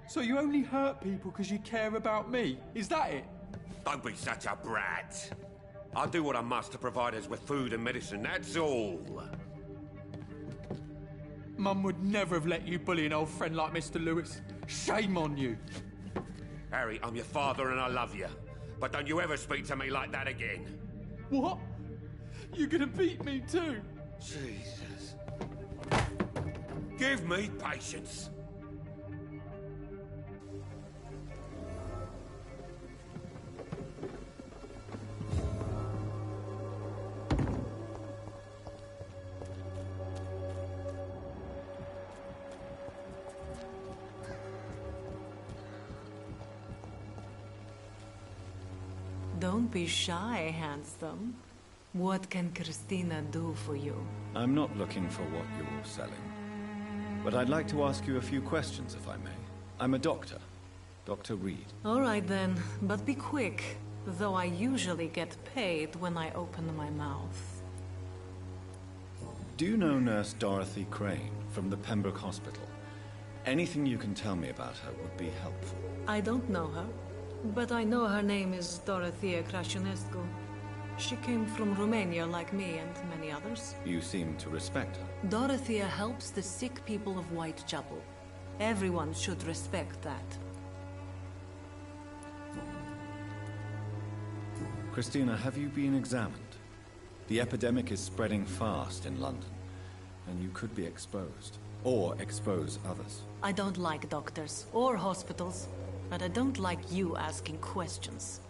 So you only hurt people because you care about me? Is that it? Don't be such a brat. I do what I must to provide us with food and medicine, that's all. Mum would never have let you bully an old friend like Mr. Lewis. Shame on you. Harry, I'm your father and I love you. But don't you ever speak to me like that again. What? You're gonna beat me too? Jesus. Give me patience. Don't be shy, handsome. What can Christina do for you? I'm not looking for what you're selling. But I'd like to ask you a few questions, if I may. I'm a doctor. Dr. Reed. All right then, but be quick. Though I usually get paid when I open my mouth. Do you know Nurse Dorothy Crane from the Pembroke Hospital? Anything you can tell me about her would be helpful. I don't know her, but I know her name is Dorothea Crăciunescu. She came from Romania like me and many others. You seem to respect her. Dorothea helps the sick people of Whitechapel. Everyone should respect that. Christina, have you been examined? The epidemic is spreading fast in London, and you could be exposed. Or expose others. I don't like doctors or hospitals, but I don't like you asking questions.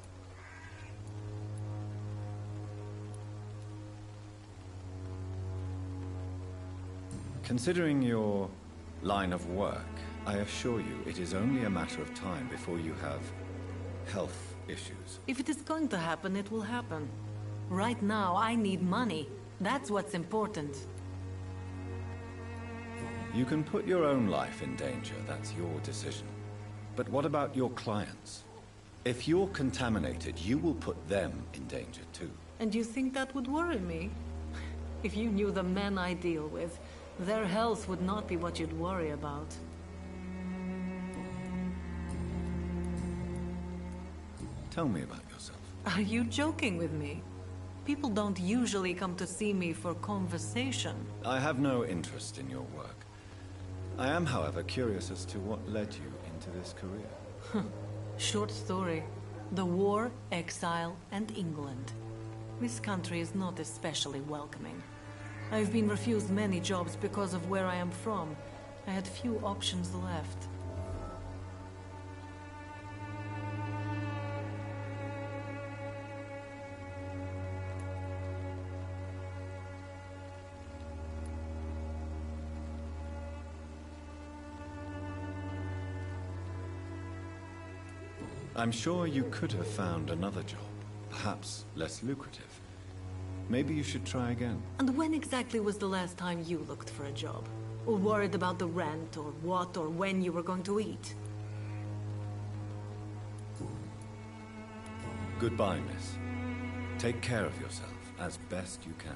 Considering your line of work, I assure you, it is only a matter of time before you have health issues. If it is going to happen, it will happen. Right now, I need money. That's what's important. You can put your own life in danger, that's your decision. But what about your clients? If you're contaminated, you will put them in danger too. And you think that would worry me? If you knew the men I deal with, their health would not be what you'd worry about. Tell me about yourself. Are you joking with me? People don't usually come to see me for conversation. I have no interest in your work. I am, however, curious as to what led you into this career. Short story. The war, exile, and England. This country is not especially welcoming. I've been refused many jobs because of where I am from. I had few options left. I'm sure you could have found another job, perhaps less lucrative. Maybe you should try again. And when exactly was the last time you looked for a job? Or worried about the rent, or what, or when you were going to eat? Goodbye, miss. Take care of yourself as best you can.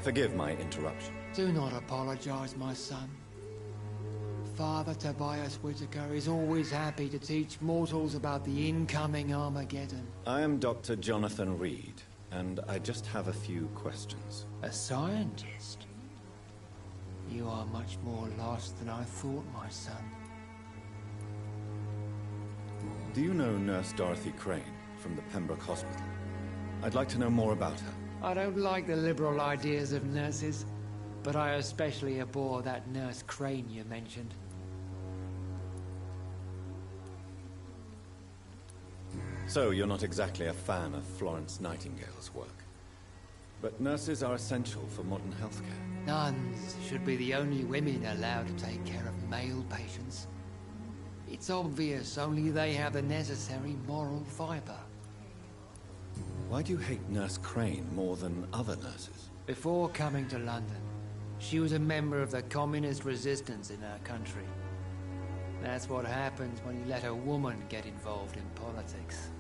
Forgive my interruption. Do not apologize, my son. Father Tobias Whitaker is always happy to teach mortals about the incoming Armageddon. I am Dr. Jonathan Reed, and I just have a few questions. A scientist? You are much more lost than I thought, my son. Do you know Nurse Dorothy Crane from the Pembroke Hospital? I'd like to know more about her. I don't like the liberal ideas of nurses, but I especially abhor that Nurse Crane you mentioned. So, you're not exactly a fan of Florence Nightingale's work. But nurses are essential for modern healthcare. Nuns should be the only women allowed to take care of male patients. It's obvious only they have the necessary moral fiber. Why do you hate Nurse Crane more than other nurses? Before coming to London, she was a member of the communist resistance in her country. That's what happens when you let a woman get involved in politics.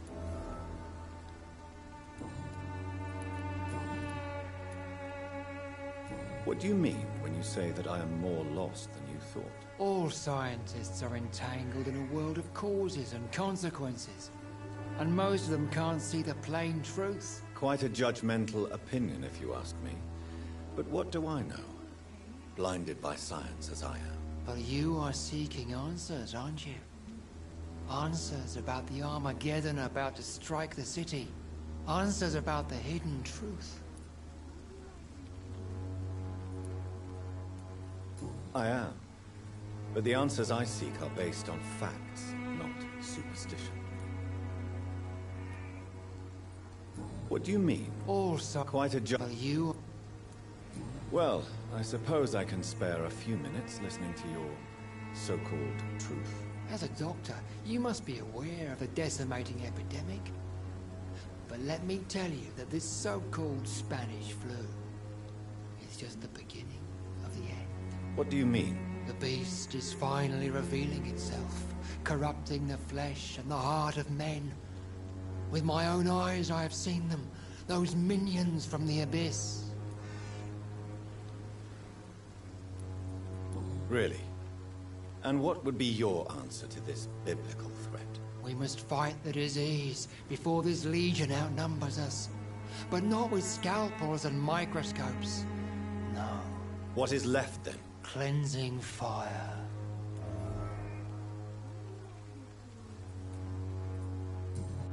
What do you mean when you say that I am more lost than you thought? All scientists are entangled in a world of causes and consequences. And most of them can't see the plain truth. Quite a judgmental opinion, if you ask me. But what do I know? Blinded by science as I am. But you are seeking answers, aren't you? Answers about the Armageddon about to strike the city. Answers about the hidden truth. I am. But the answers I seek are based on facts, not superstition. What do you mean? Also, quite a job. You... Well, I suppose I can spare a few minutes listening to your so-called truth. As a doctor, you must be aware of the decimating epidemic. But let me tell you that this so-called Spanish flu is just the beginning of the end. What do you mean? The beast is finally revealing itself, corrupting the flesh and the heart of men. With my own eyes I have seen them, those minions from the abyss. Really? And what would be your answer to this biblical threat? We must fight the disease before this legion outnumbers us. But not with scalpels and microscopes. No. What is left then? Cleansing fire.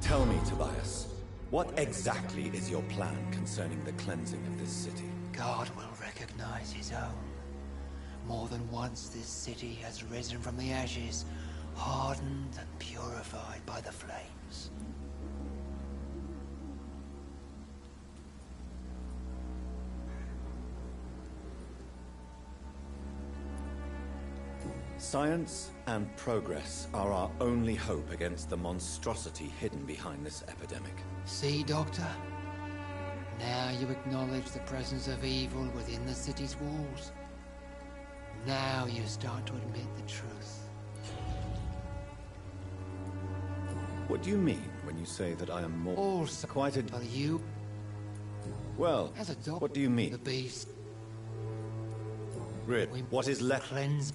Tell me, Tobias, what exactly is your plan concerning the cleansing of this city? God will recognize his own. More than once this city has risen from the ashes, hardened and purified by the flames. Science and progress are our only hope against the monstrosity hidden behind this epidemic. See, Doctor? Now you acknowledge the presence of evil within the city's walls. Now you start to admit the truth. What do you mean when you say that I am more... Also, quite a... Well, you... Well, as a doctor, what do you mean? The beast... Rid, what is left... Cleanse...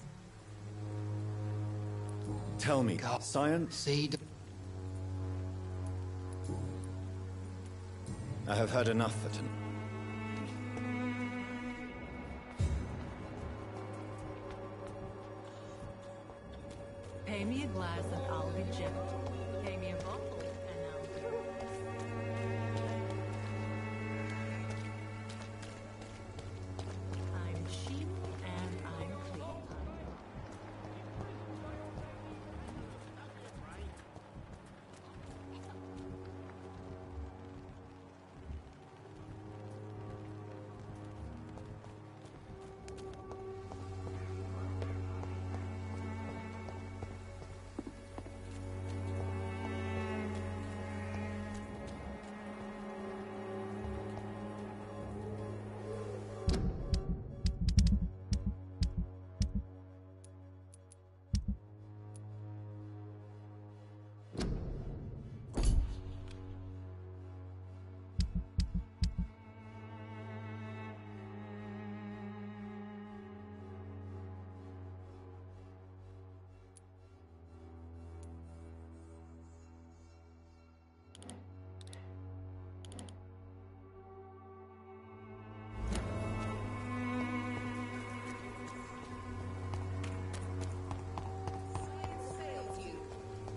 Tell me, science... Seed... I have heard enough for tonight. Pay me a glass and I'll be gentle. Pay me a bottle and I'll be I'm cheap and I'm clean.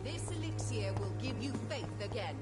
This elixir will give you faith again.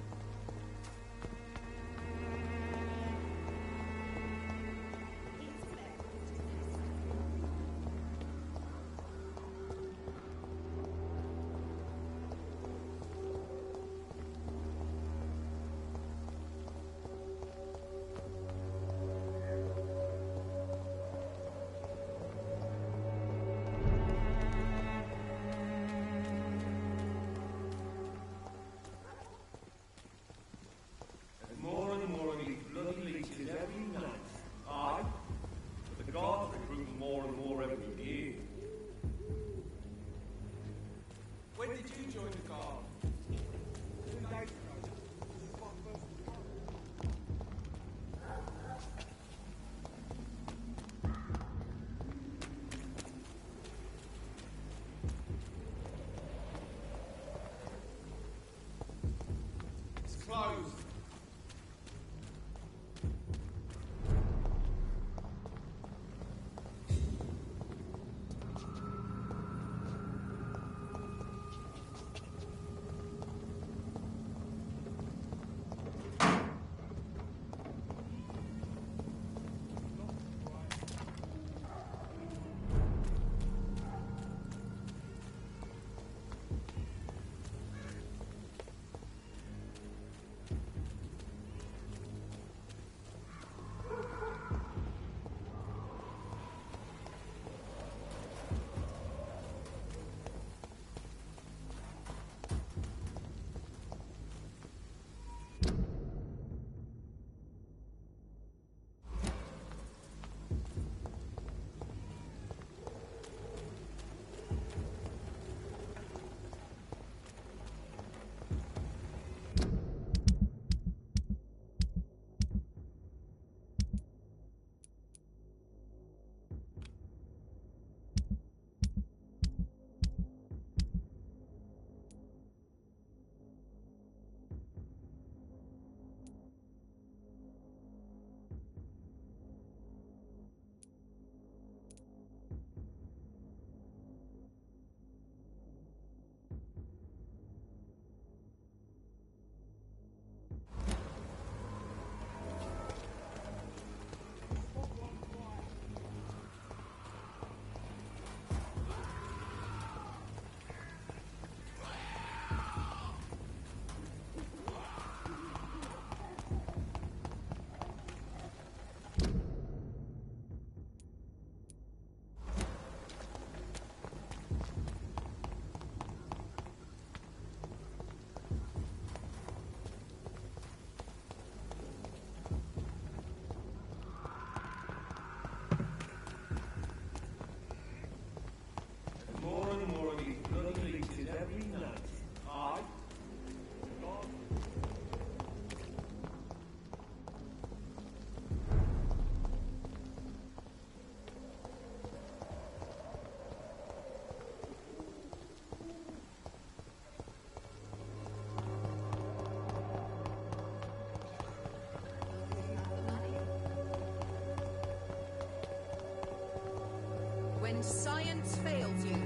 When science fails you,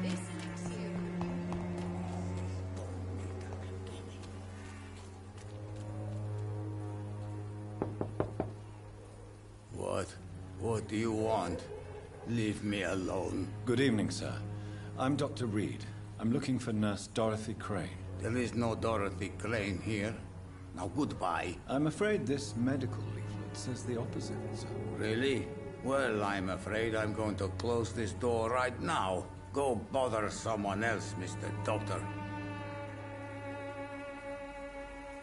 this elixir... What do you want? Leave me alone. Good evening, sir. I'm Dr. Reed. I'm looking for Nurse Dorothy Crane. There is no Dorothy Crane here. Now goodbye. I'm afraid this medical leaflet says the opposite, sir. Really? Well, I'm afraid I'm going to close this door right now. Go bother someone else, Mr. Doctor.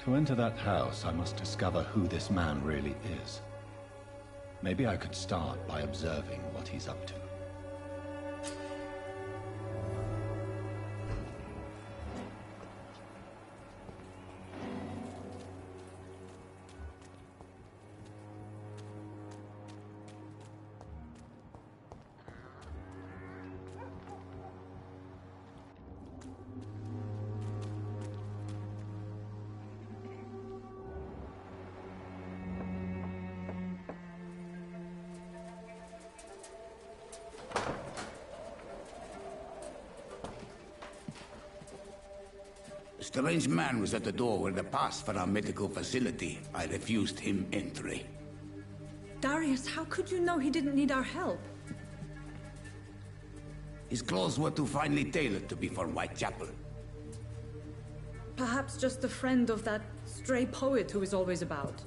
To enter that house, I must discover who this man really is. Maybe I could start by observing what he's up to. A strange man was at the door with a pass for our medical facility. I refused him entry. Darius, how could you know he didn't need our help? His clothes were too finely tailored to be for Whitechapel. Perhaps just a friend of that stray poet who is always about.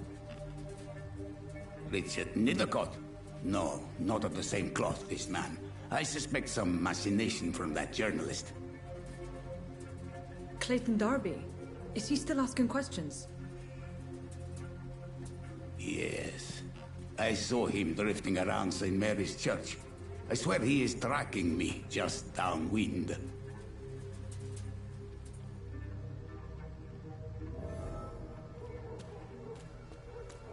Richard Nithercott? No, not of the same cloth, this man. I suspect some machination from that journalist. Clayton Darby. Is he still asking questions? Yes. I saw him drifting around St. Mary's Church. I swear he is tracking me just downwind.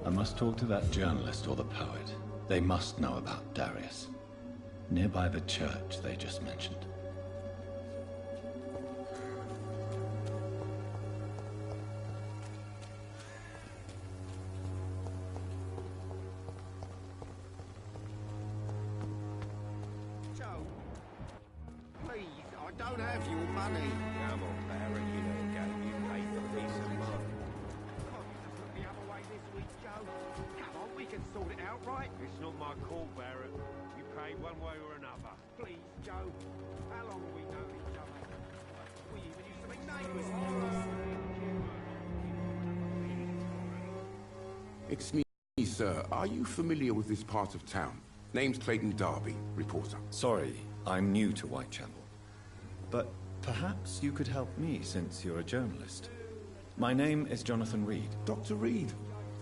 I must talk to that journalist or the poet. They must know about Darius. Nearby the church they just mentioned. Don't have your money. Come on, Barry, you know the game. You pay for a piece of mud. Put the other way this week, Joe. Come on, we can sort it out, right? It's not my call, Barrett. You pay one way or another. Please, Joe. How long have we known each other? We even used to be neighbours. Excuse me, sir. Are you familiar with this part of town? Name's Clayton Darby, reporter. Sorry, I'm new to Whitechapel. But perhaps you could help me since you're a journalist. My name is Jonathan Reed. Dr. Reed,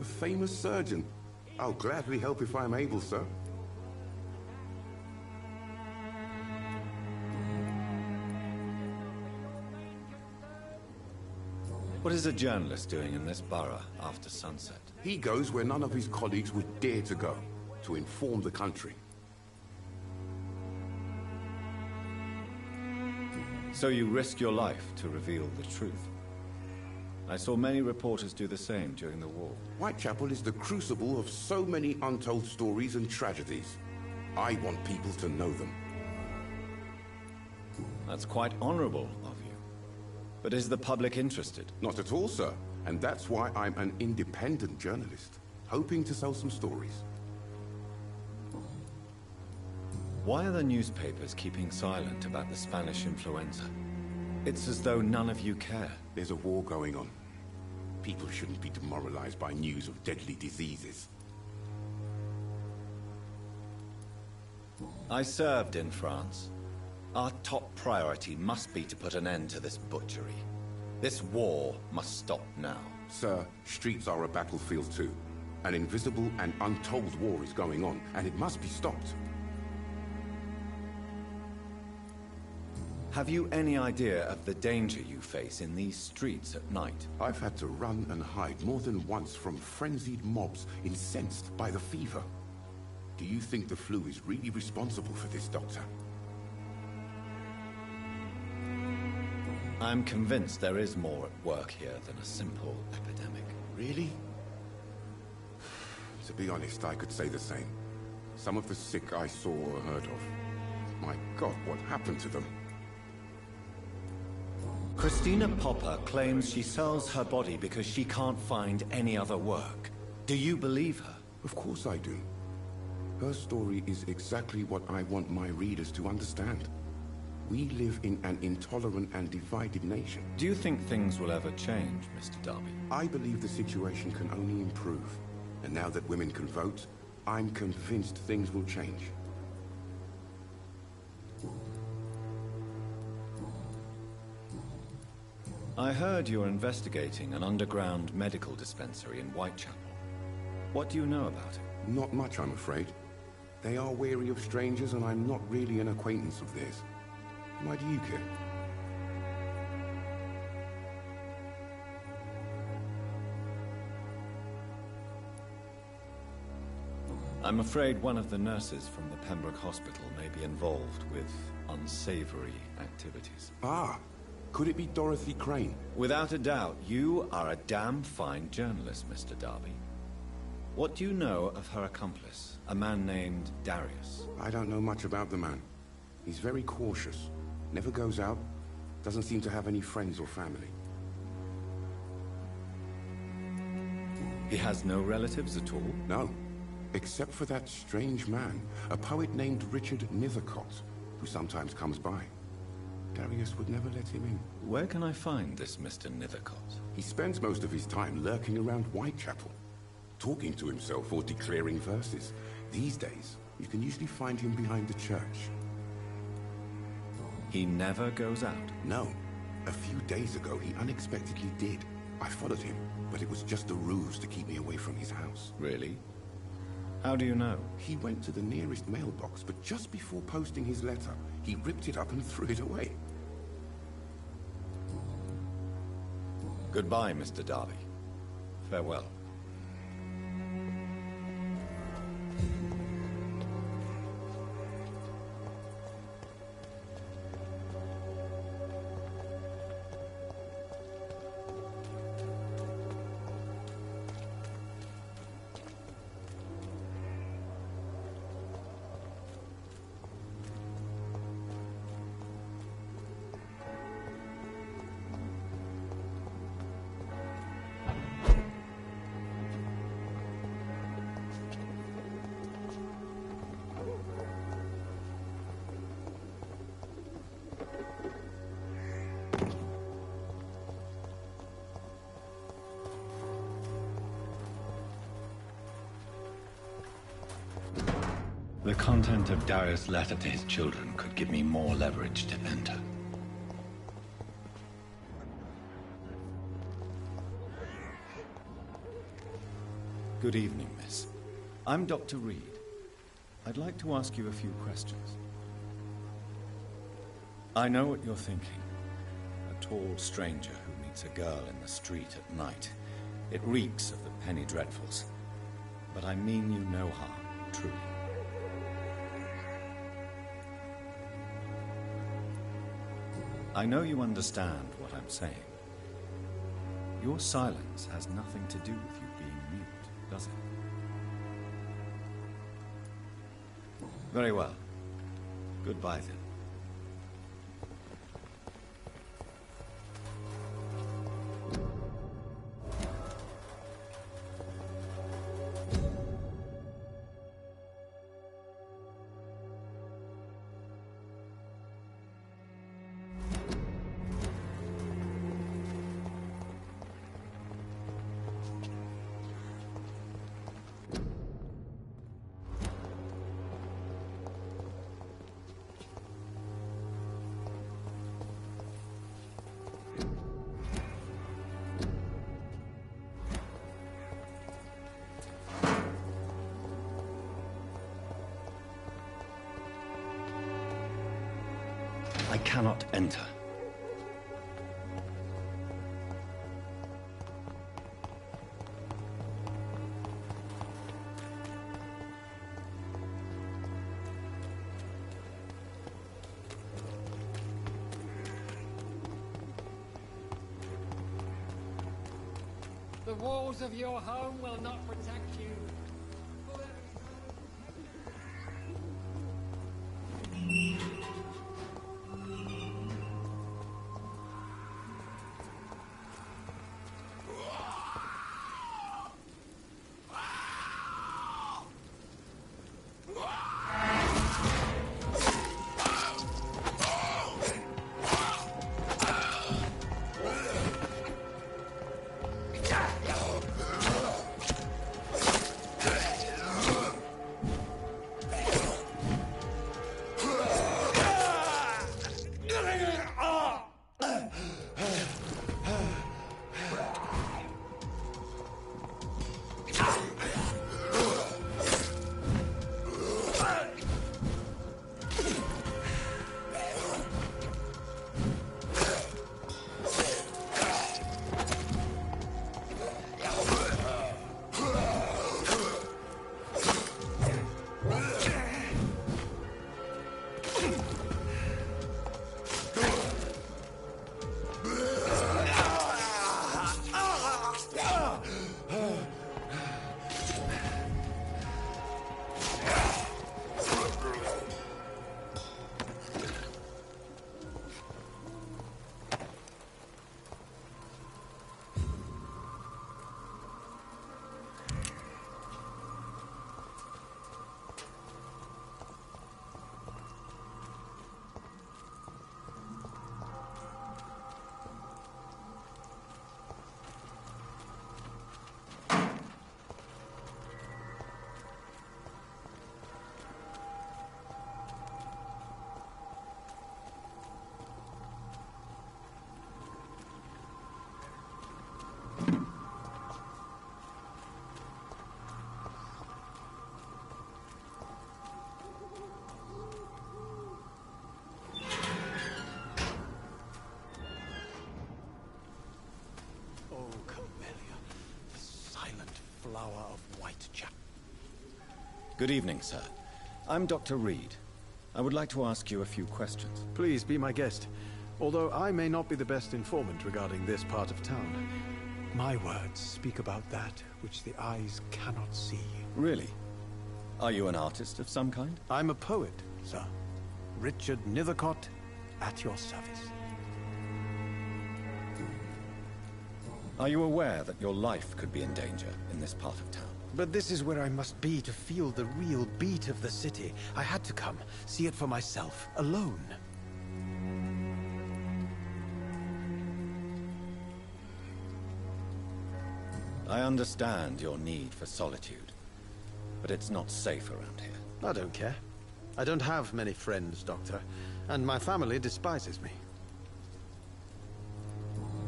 the famous surgeon. I'll gladly help if I'm able, sir. What is a journalist doing in this borough after sunset? He goes where none of his colleagues would dare to go, to inform the country. So you risk your life to reveal the truth. I saw many reporters do the same during the war. Whitechapel is the crucible of so many untold stories and tragedies. I want people to know them. That's quite honorable of you. But is the public interested? Not at all, sir. And that's why I'm an independent journalist, hoping to sell some stories. Why are the newspapers keeping silent about the Spanish influenza? It's as though none of you care. There's a war going on. People shouldn't be demoralized by news of deadly diseases. I served in France. Our top priority must be to put an end to this butchery. This war must stop now. Sir, streets are a battlefield too. An invisible and untold war is going on, and it must be stopped. Have you any idea of the danger you face in these streets at night? I've had to run and hide more than once from frenzied mobs incensed by the fever. Do you think the flu is really responsible for this, Doctor? I'm convinced there is more at work here than a simple epidemic. Really? To be honest, I could say the same. Some of the sick I saw or heard of. My God, what happened to them? Christina Popper claims she sells her body because she can't find any other work. Do you believe her? Of course I do. Her story is exactly what I want my readers to understand. We live in an intolerant and divided nation. Do you think things will ever change, Mr. Darby? I believe the situation can only improve. And now that women can vote, I'm convinced things will change. I heard you're investigating an underground medical dispensary in Whitechapel. What do you know about it? Not much, I'm afraid. They are wary of strangers, and I'm not really an acquaintance of theirs. Why do you care? I'm afraid one of the nurses from the Pembroke Hospital may be involved with unsavory activities. Ah, could it be Dorothy Crane? Without a doubt, you are a damn fine journalist, Mr. Darby. What do you know of her accomplice, a man named Darius? I don't know much about the man. He's very cautious. Never goes out. Doesn't seem to have any friends or family. He has no relatives at all? No. Except for that strange man, a poet named Richard Nethercott, who sometimes comes by. Darius would never let him in. Where can I find this Mr. Nethercott? He spends most of his time lurking around Whitechapel, talking to himself or declaring verses. These days, you can usually find him behind the church. He never goes out? No. A few days ago, he unexpectedly did. I followed him, but it was just a ruse to keep me away from his house. Really? How do you know? He went to the nearest mailbox, but just before posting his letter, he ripped it up and threw it away. Goodbye, Mr. Darby. Farewell. The content of Darius' letter to his children could give me more leverage to enter. Good evening, miss. I'm Dr. Reed. I'd like to ask you a few questions. I know what you're thinking. A tall stranger who meets a girl in the street at night. It reeks of the penny dreadfuls. But I mean you no harm, truly. I know you understand what I'm saying. Your silence has nothing to do with you being mute, does it? Very well. Goodbye, then. I cannot enter. The walls of your home will not protect you. power of Whitechapel. Good evening, sir. I'm Dr. Reed. I would like to ask you a few questions. Please be my guest. Although I may not be the best informant regarding this part of town, My words speak about that which the eyes cannot see. Really? Are you an artist of some kind? I'm a poet, sir. Richard Nethercott, at your service. Are you aware that your life could be in danger in this part of town? But this is where I must be to feel the real beat of the city. I had to come, see it for myself, alone. I understand your need for solitude, but it's not safe around here. I don't care. I don't have many friends, Doctor, and my family despises me.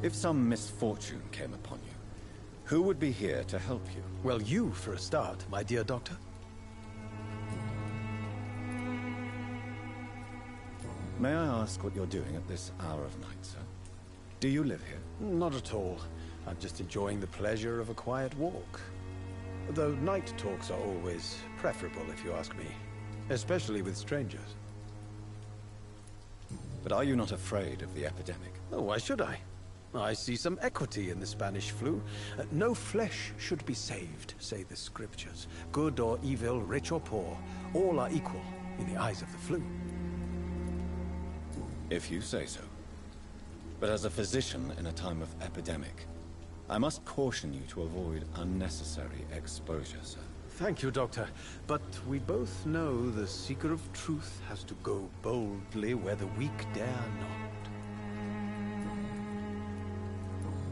If some misfortune came upon you, who would be here to help you? Well, you, for a start, my dear doctor. May I ask what you're doing at this hour of night, sir? Do you live here? Not at all. I'm just enjoying the pleasure of a quiet walk. Though night talks are always preferable, if you ask me. Especially with strangers. But are you not afraid of the epidemic? Oh, why should I? I see some equity in the Spanish flu. No flesh should be saved, say the scriptures. Good or evil, rich or poor, all are equal in the eyes of the flu. If you say so. But as a physician in a time of epidemic, I must caution you to avoid unnecessary exposure, sir. Thank you, Doctor. But we both know the seeker of truth has to go boldly where the weak dare not.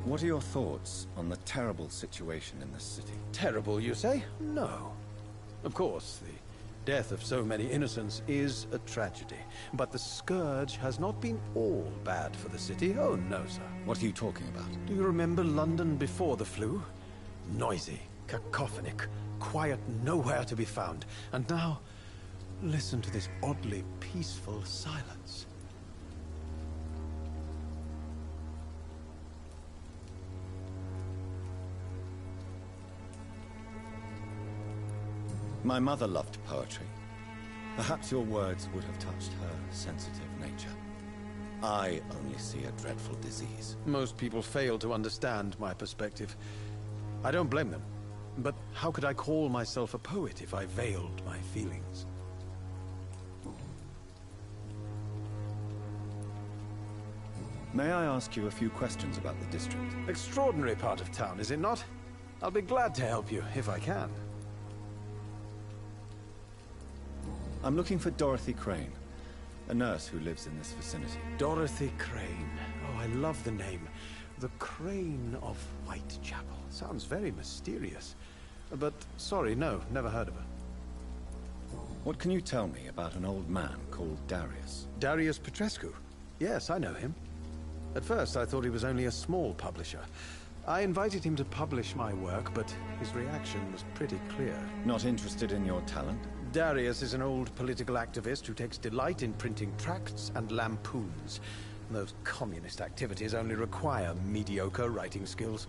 What are your thoughts on the terrible situation in this city? Terrible, you say? No. Of course, the death of so many innocents is a tragedy. But the scourge has not been all bad for the city. Oh, no, sir. What are you talking about? Do you remember London before the flu? Noisy, cacophonic, quiet nowhere to be found. And now, listen to this oddly peaceful silence. My mother loved poetry. Perhaps your words would have touched her sensitive nature. I only see a dreadful disease. Most people fail to understand my perspective. I don't blame them. But how could I call myself a poet if I veiled my feelings? May I ask you a few questions about the district? Extraordinary part of town, is it not? I'll be glad to help you, if I can. I'm looking for Dorothy Crane, a nurse who lives in this vicinity. Dorothy Crane. Oh, I love the name. The Crane of Whitechapel. Sounds very mysterious. But, sorry, no, never heard of her. What can you tell me about an old man called Darius? Darius Petrescu? Yes, I know him. At first, I thought he was only a small publisher. I invited him to publish my work, but his reaction was pretty clear. Not interested in your talent? Darius is an old political activist who takes delight in printing tracts and lampoons. Those communist activities only require mediocre writing skills.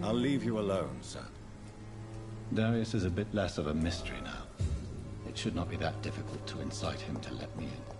I'll leave you alone, sir. Darius is a bit less of a mystery now. It should not be that difficult to incite him to let me in.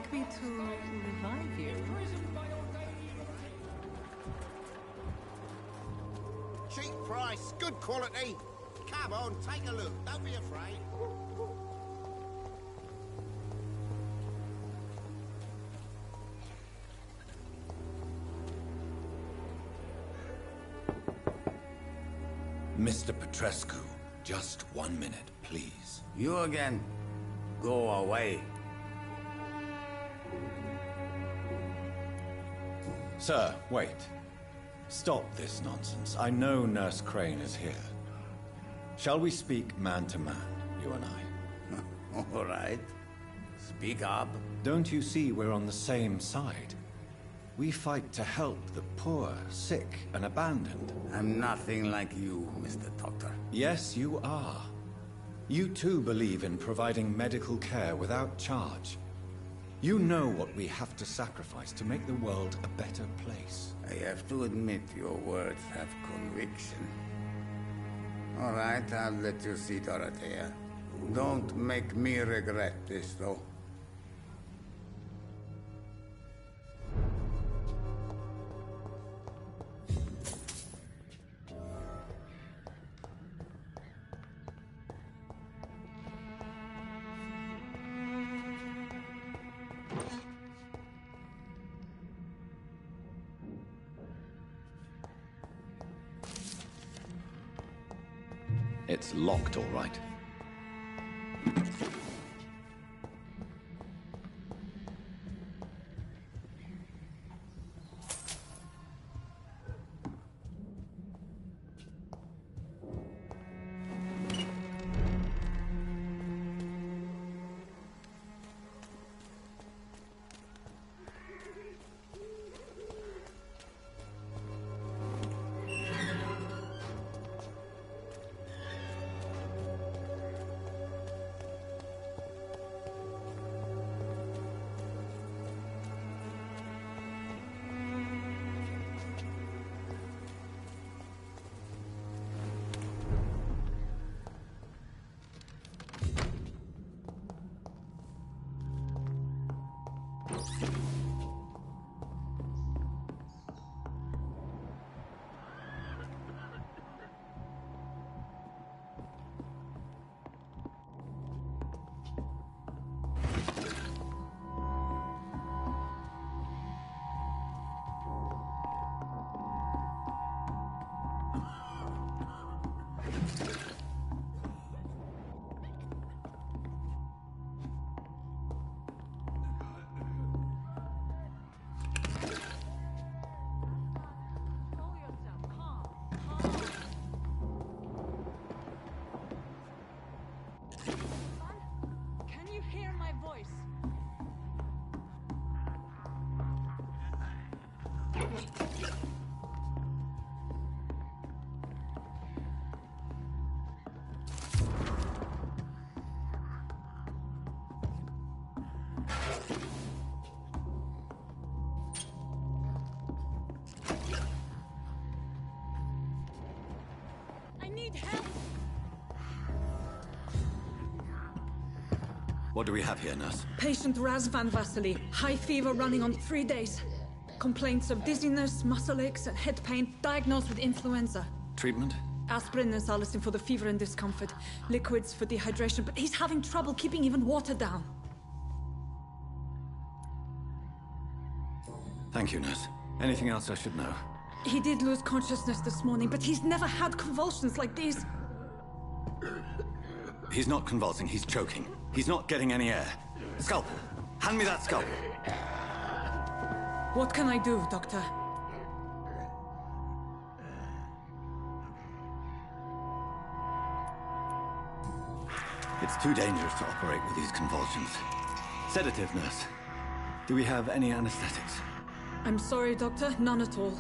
like me to revive you? Cheap price, good quality. Come on, take a look. Don't be afraid. Mr. Petrescu, just 1 minute, please. You again. Go away. Sir, wait. Stop this nonsense. I know Nurse Crane is here. Shall we speak man to man, you and I? All right. Speak up. Don't you see we're on the same side? We fight to help the poor, sick, and abandoned. I'm nothing like you, Mr. Doctor. Yes, you are. You too believe in providing medical care without charge. You know what we have to sacrifice to make the world a better place. I have to admit your words have conviction. All right, I'll let you see Dorothea. Don't make me regret this, though. It's locked, all right. What do we have here, nurse? Patient Razvan Vasily. High fever running on 3 days. Complaints of dizziness, muscle aches, and head pain. Diagnosed with influenza. Treatment? Aspirin and salicin for the fever and discomfort. Liquids for dehydration, but he's having trouble keeping even water down. Thank you, nurse. Anything else I should know? He did lose consciousness this morning, but he's never had convulsions like these. He's not convulsing, he's choking. He's not getting any air. Scalpel! Hand me that scalpel! What can I do, Doctor? It's too dangerous to operate with these convulsions. Sedative, nurse. Do we have any anesthetics? I'm sorry, Doctor. None at all.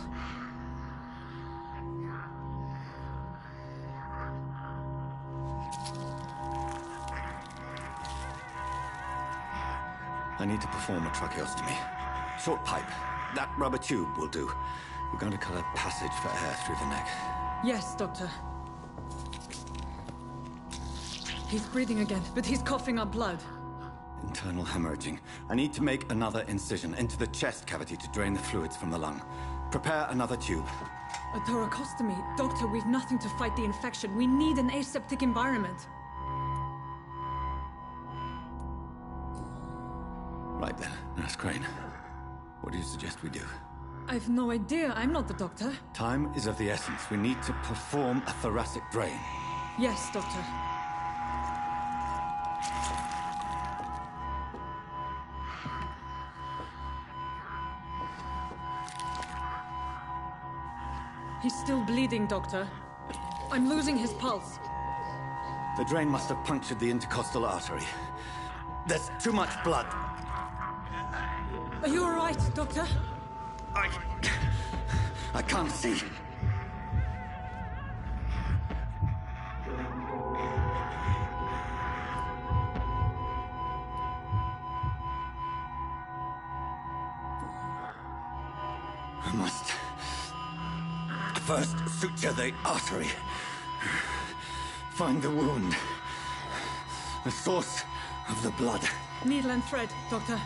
I need to perform a tracheostomy. Short pipe. That rubber tube will do. We're going to cut a passage for air through the neck. Yes, Doctor. He's breathing again, but he's coughing up blood. Internal hemorrhaging. I need to make another incision into the chest cavity to drain the fluids from the lung. Prepare another tube. A thoracostomy. Doctor, we've nothing to fight the infection. We need an aseptic environment. Right then, Nurse Crane. What do you suggest we do? I've no idea. I'm not the doctor. Time is of the essence. We need to perform a thoracic drain. Yes, Doctor. He's still bleeding, Doctor. I'm losing his pulse. The drain must have punctured the intercostal artery. There's too much blood. Are you all right, Doctor? I can't see. I must first suture the artery. Find the wound. The source of the blood. Needle and thread, Doctor.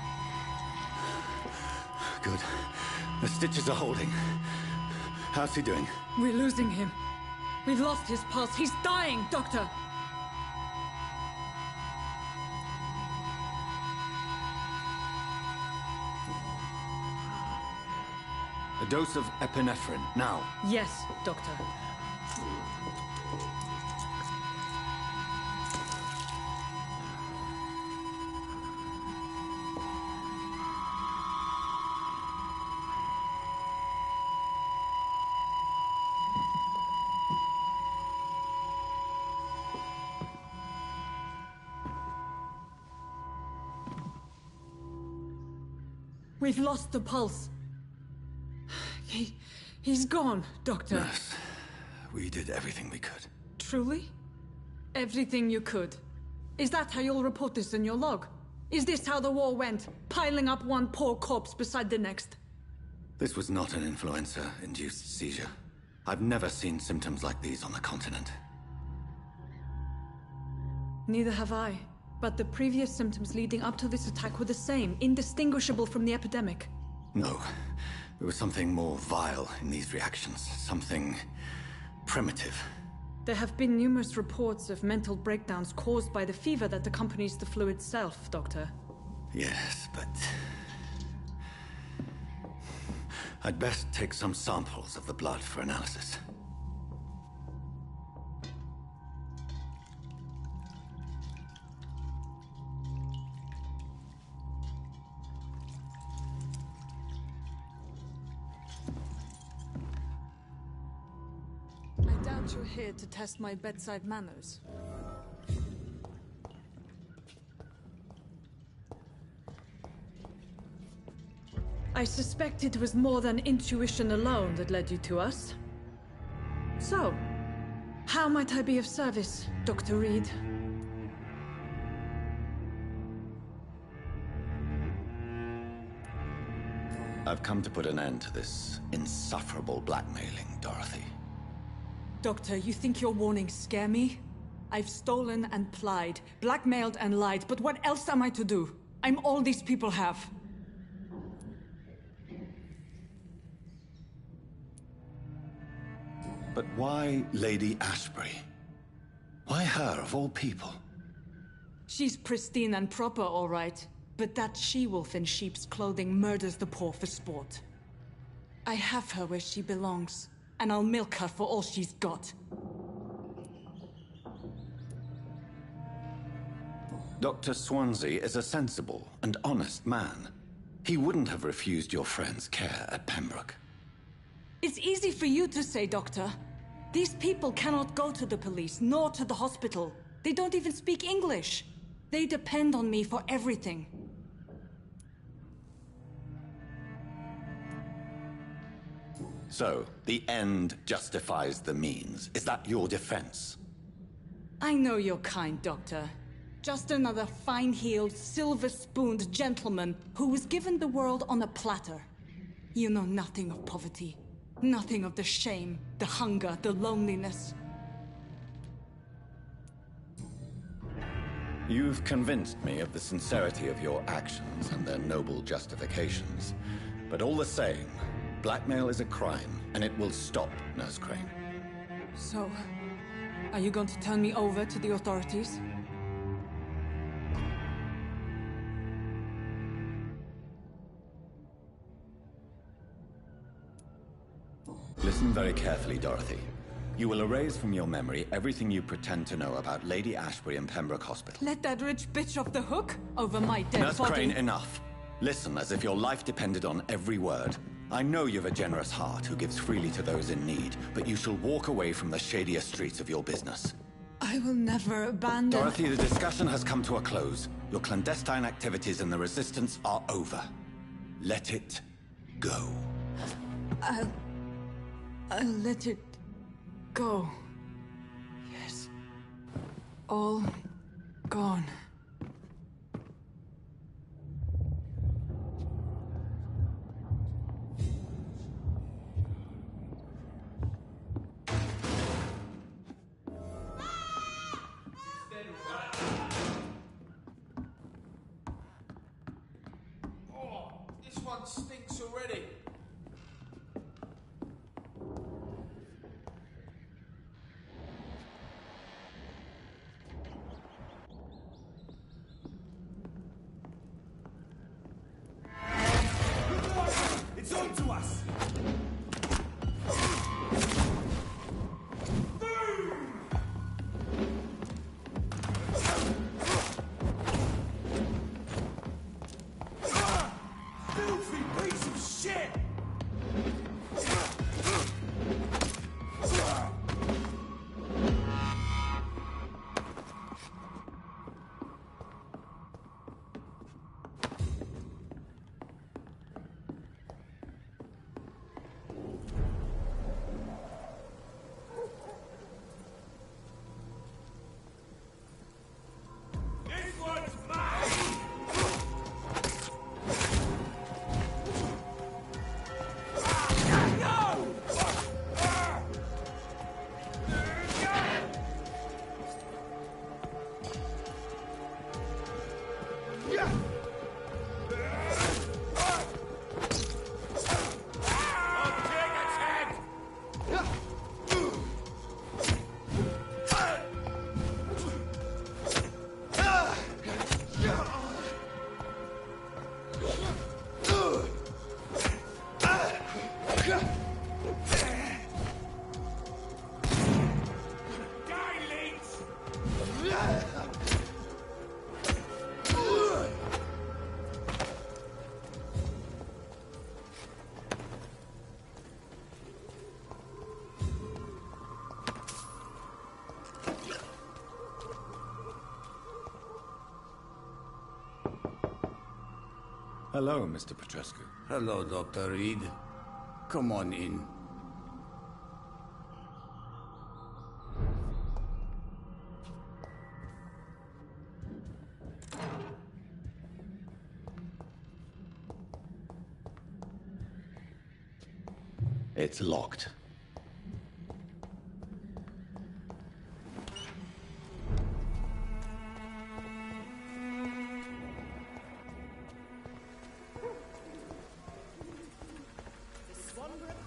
Good. The stitches are holding. How's he doing? We're losing him. We've lost his pulse. He's dying, Doctor! A dose of epinephrine, now. Yes, Doctor. We've lost the pulse. He's gone, Doctor. Nurse, we did everything we could. Truly? Everything you could? Is that how you'll report this in your log? Is this how the war went? Piling up one poor corpse beside the next? This was not an influenza-induced seizure. I've never seen symptoms like these on the continent. Neither have I. But the previous symptoms leading up to this attack were the same, indistinguishable from the epidemic. No. There was something more vile in these reactions. Something primitive. There have been numerous reports of mental breakdowns caused by the fever that accompanies the flu itself, Doctor. Yes, but I'd best take some samples of the blood for analysis. I doubt you're here to test my bedside manners. I suspect it was more than intuition alone that led you to us. So, how might I be of service, Dr. Reed? I've come to put an end to this insufferable blackmailing, Dorothy. Doctor, you think your warnings scare me? I've stolen and plied, blackmailed and lied, but what else am I to do? I'm all these people have. But why Lady Ashbury? Why her, of all people? She's pristine and proper, all right. But that she-wolf in sheep's clothing murders the poor for sport. I have her where she belongs, and I'll milk her for all she's got. Dr. Swansea is a sensible and honest man. He wouldn't have refused your friend's care at Pembroke. It's easy for you to say, Doctor. These people cannot go to the police, nor to the hospital. They don't even speak English. They depend on me for everything. So, the end justifies the means. Is that your defense? I know you're kind, Doctor. Just another fine-heeled, silver-spooned gentleman who was given the world on a platter. You know nothing of poverty. Nothing of the shame, the hunger, the loneliness. You've convinced me of the sincerity of your actions and their noble justifications. But all the same, blackmail is a crime, and it will stop, Nurse Crane. So, are you going to turn me over to the authorities? Listen very carefully, Dorothy. You will erase from your memory everything you pretend to know about Lady Ashbury and Pembroke Hospital. Let that rich bitch off the hook over my dead Nurse body. Crane, enough. Listen as if your life depended on every word. I know you've a generous heart who gives freely to those in need, but you shall walk away from the shadier streets of your business. I will never abandon... Dorothy, the discussion has come to a close. Your clandestine activities in the Resistance are over. Let it go. I'll let it go. Yes. All gone. Oh, this one stinks already. It's on to us! Filthy piece of shit! This one's mine! Hello, Mr. Petrescu. Hello, Dr. Reed. Come on in. It's locked.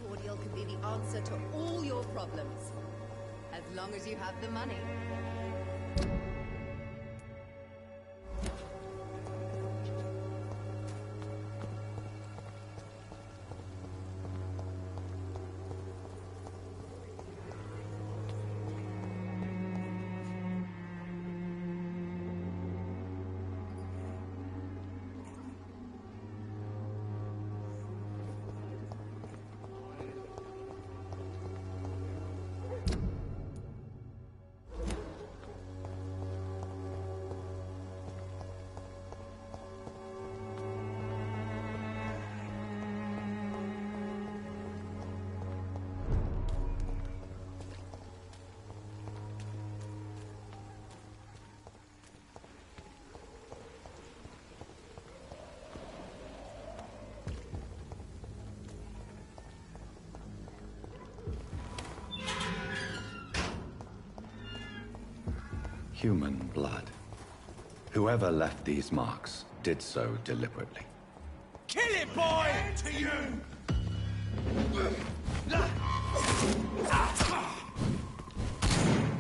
Cordial can be the answer to all your problems. As long as you have the money. Human blood. Whoever left these marks did so deliberately. Kill it, boy! To you!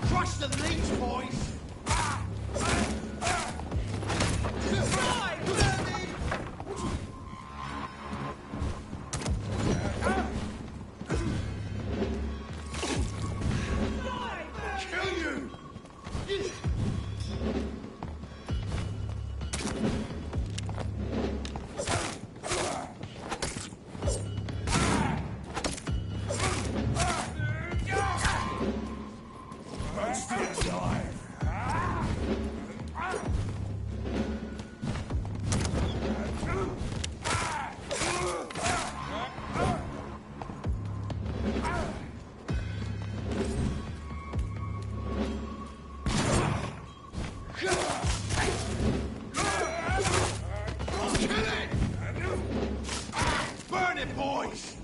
Crush the leech, boys! Kill you! Burn it, boys!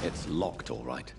It's locked, all right.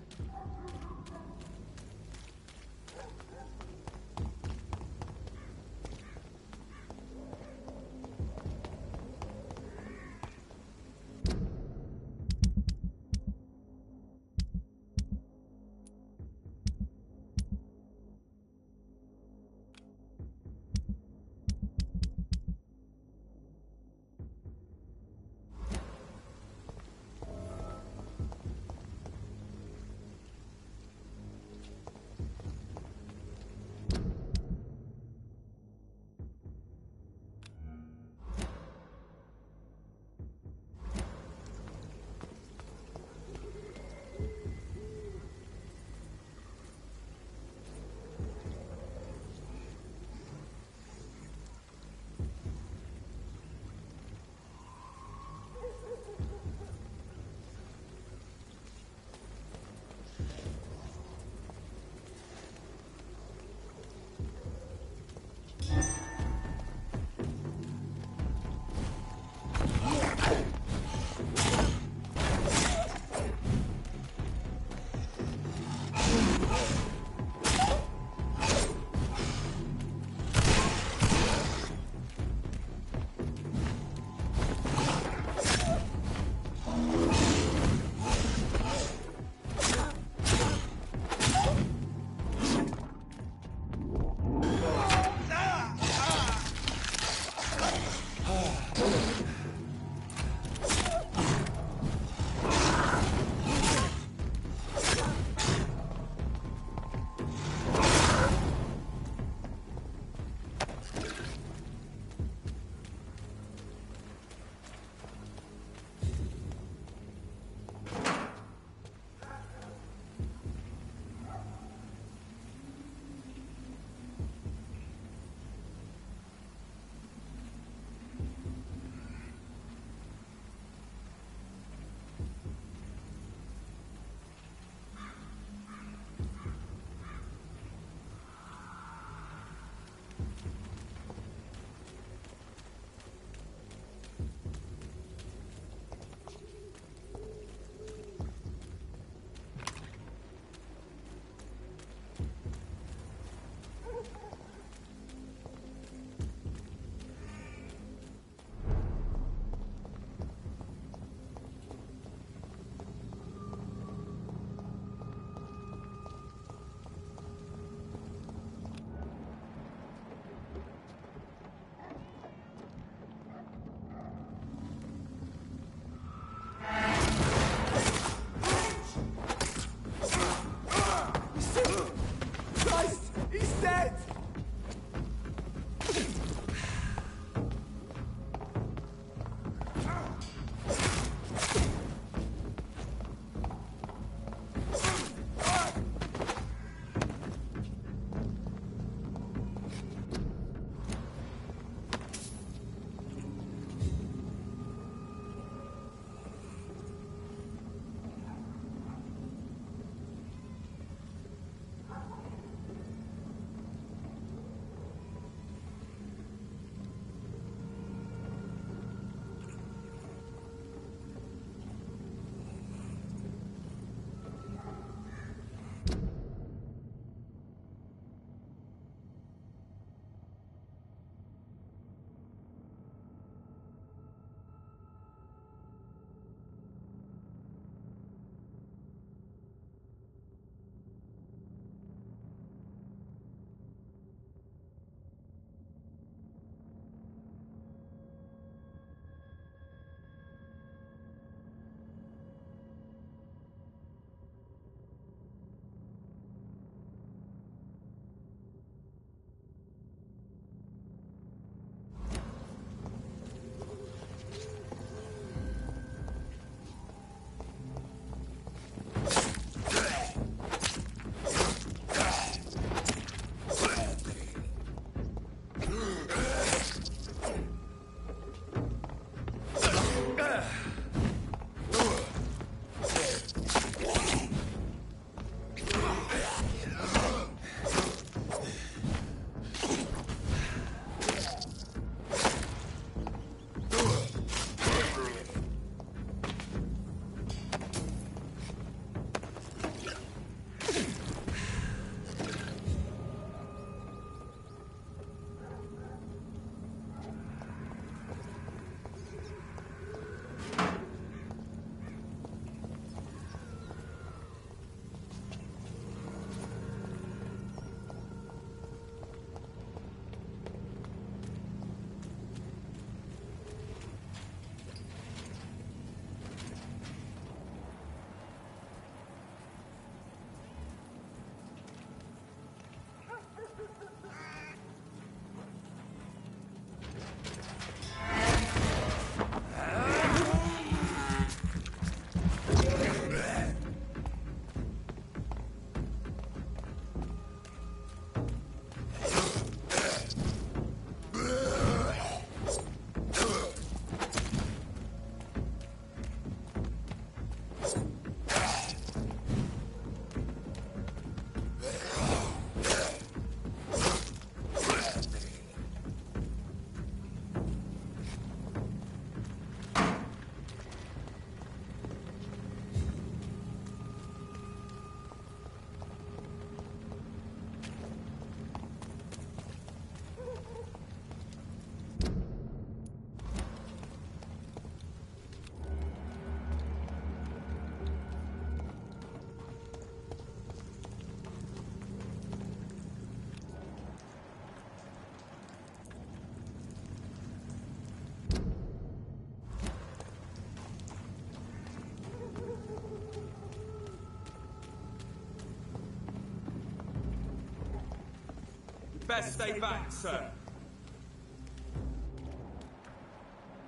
best stay back, sir.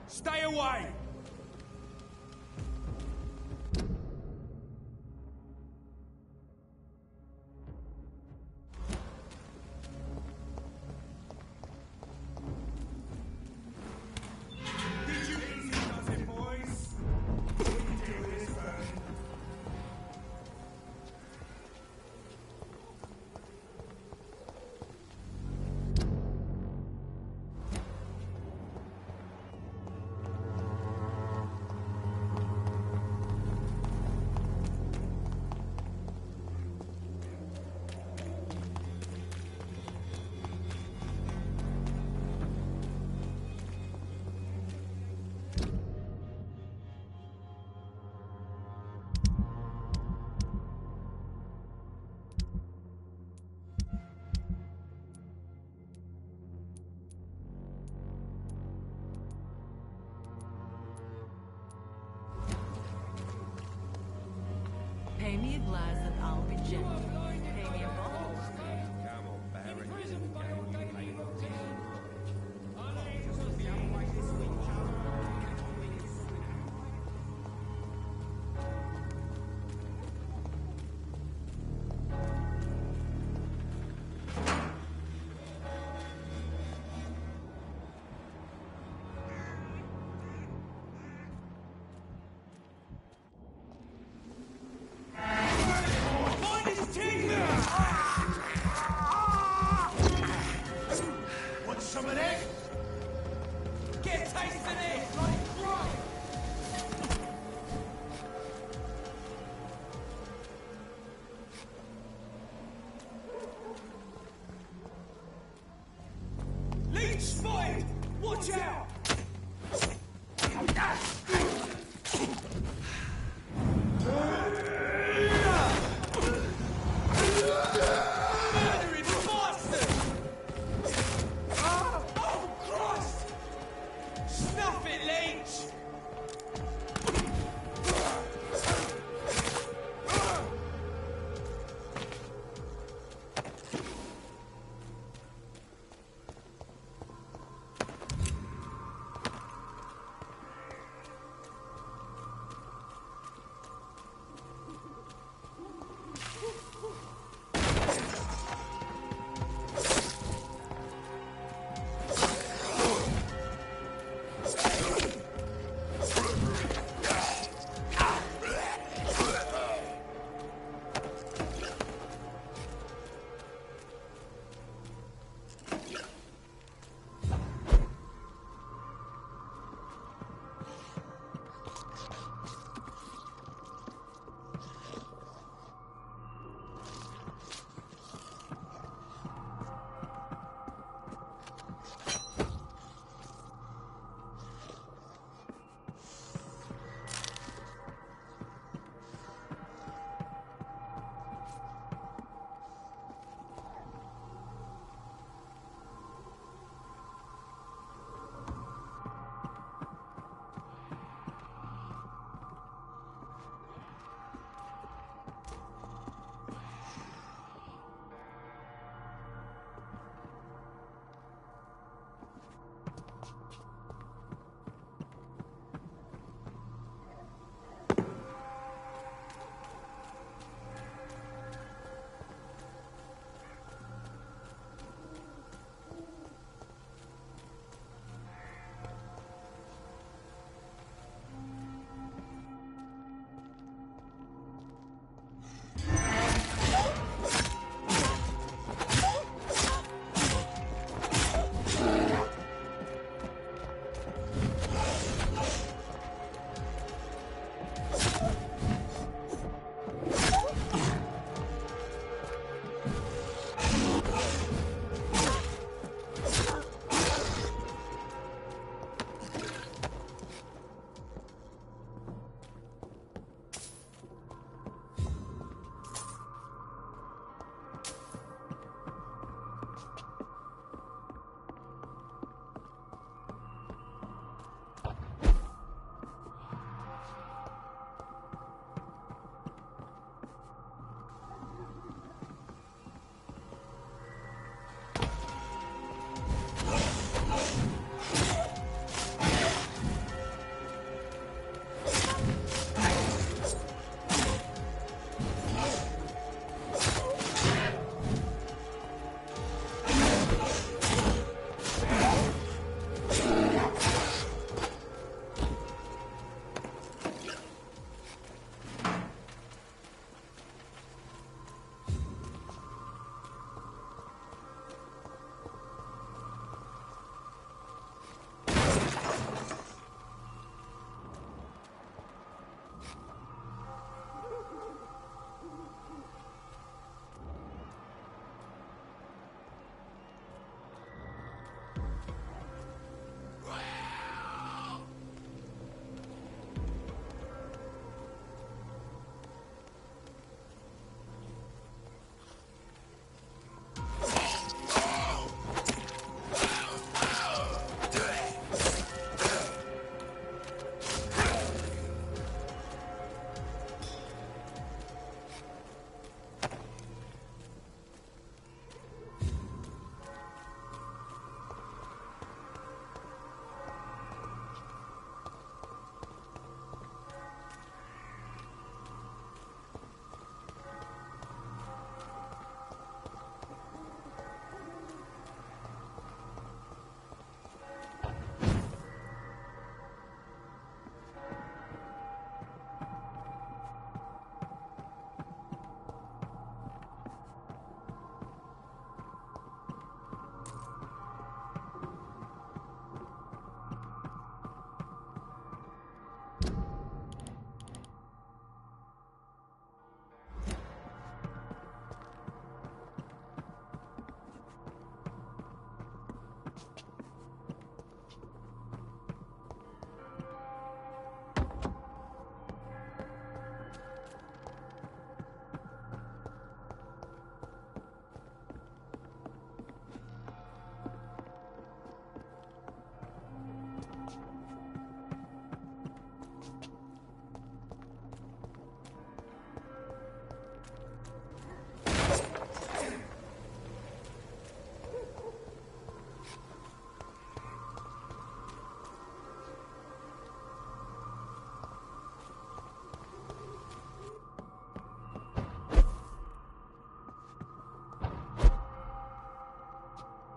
Stay away! Pay me a glass and I'll be gentle. Pay me a bottle. Come on, Baron. Find his teeth!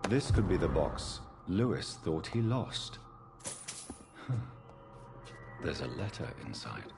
This could be the box Lewis thought he lost. There's a letter inside.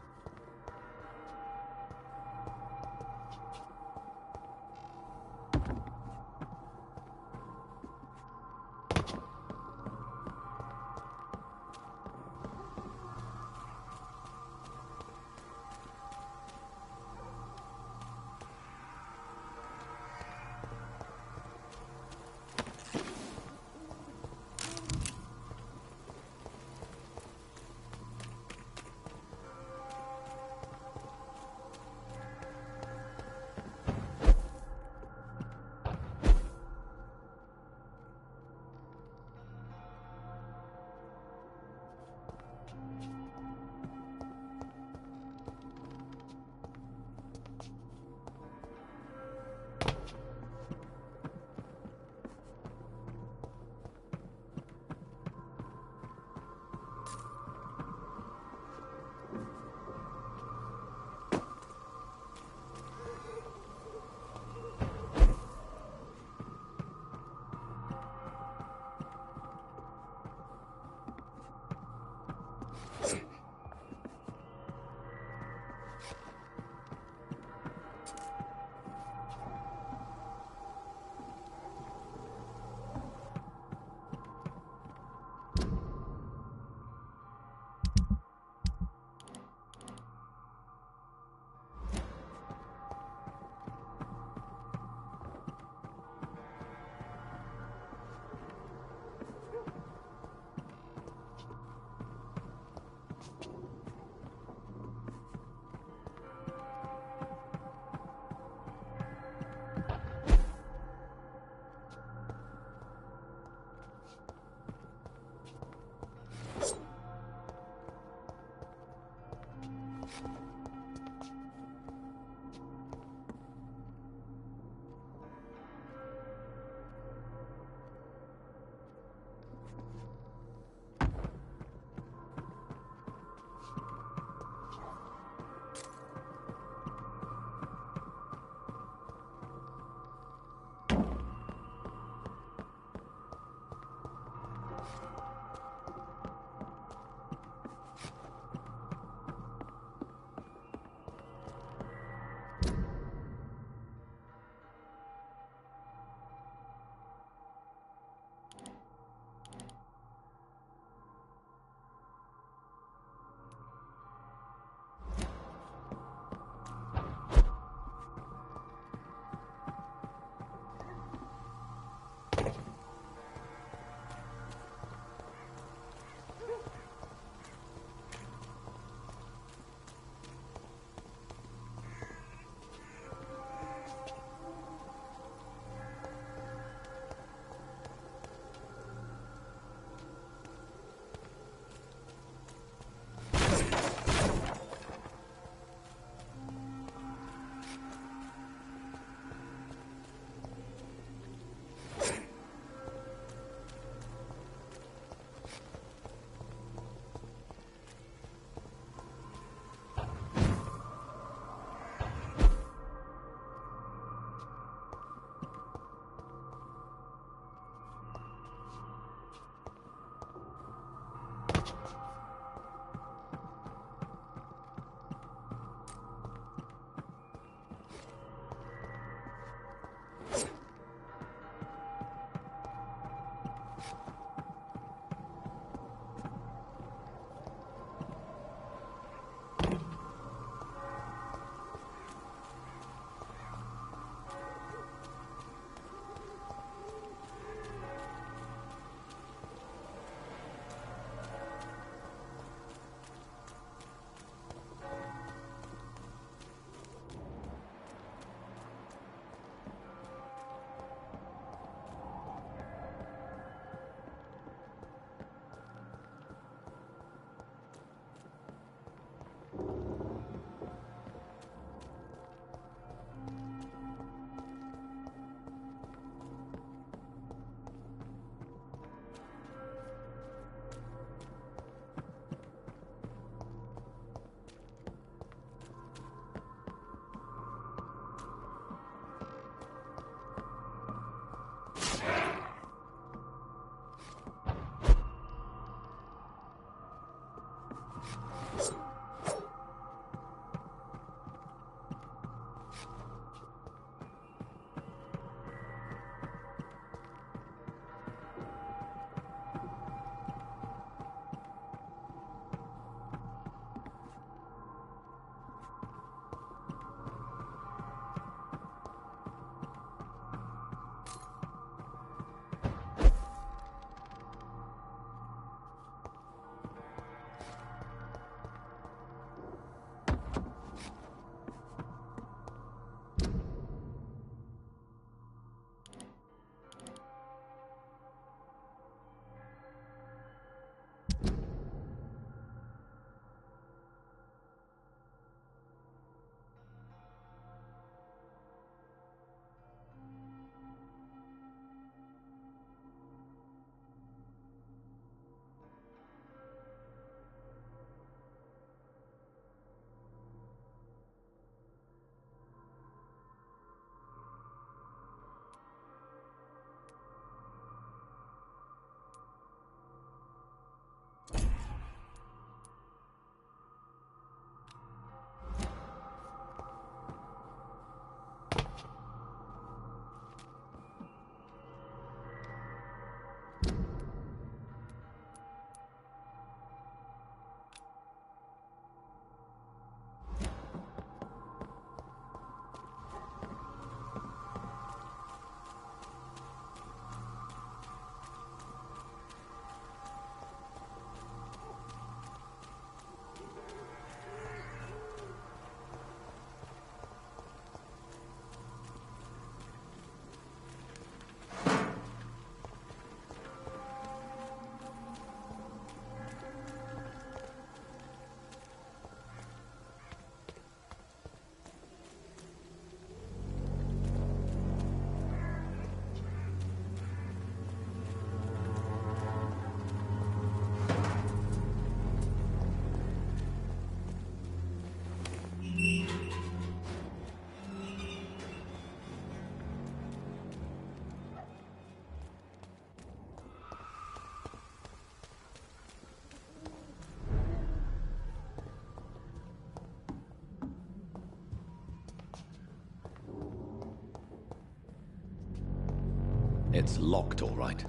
It's locked, all right.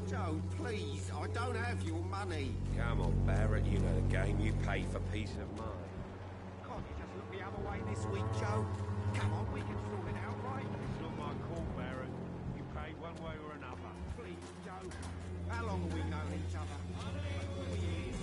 Joe, please, I don't have your money. Come on, Barrett, you know the game. You pay for peace of mind. Can't you just look the other way this week, Joe? Come on, we can sort it out, right? It's not my call, Barrett. You pay one way or another. Please, Joe. How long have we known each other? 4 years.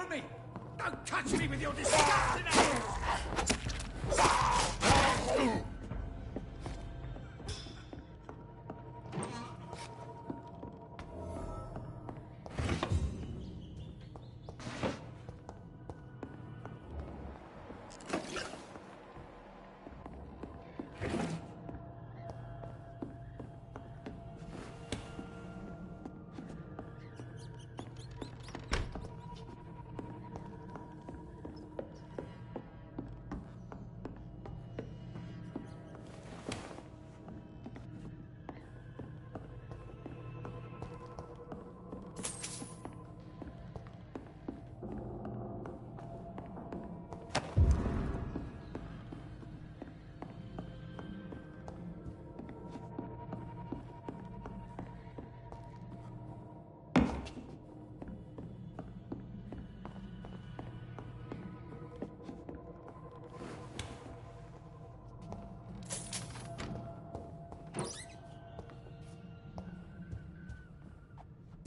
from me! Don't touch me with your disgusting hands!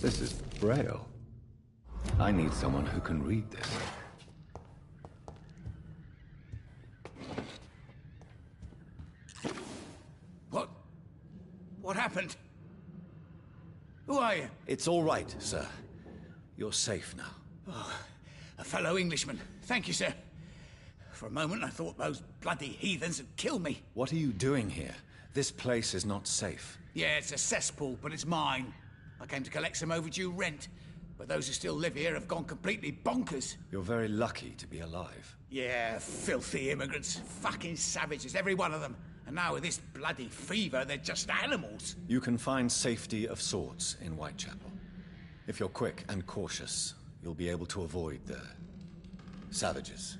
This is Braille. I need someone who can read this. What happened? Who are you? It's all right, sir. You're safe now. Oh, a fellow Englishman. Thank you, sir. For a moment, I thought those bloody heathens had killed me. What are you doing here? This place is not safe. Yeah, it's a cesspool, but it's mine. I came to collect some overdue rent, but those who still live here have gone completely bonkers. You're very lucky to be alive. Yeah, filthy immigrants. Fucking savages, every one of them. And now with this bloody fever, they're just animals. You can find safety of sorts in Whitechapel. If you're quick and cautious, you'll be able to avoid the savages.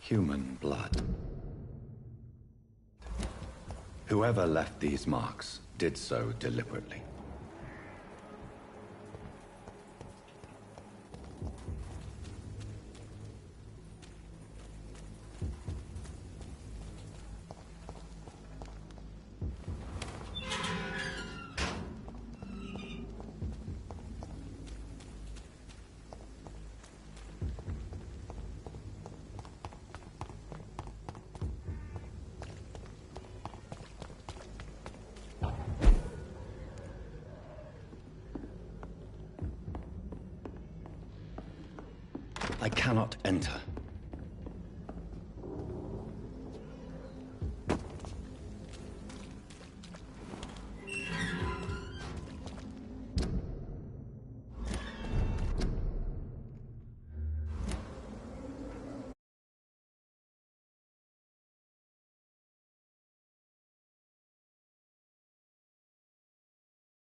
Human blood. Whoever left these marks did so deliberately. I cannot enter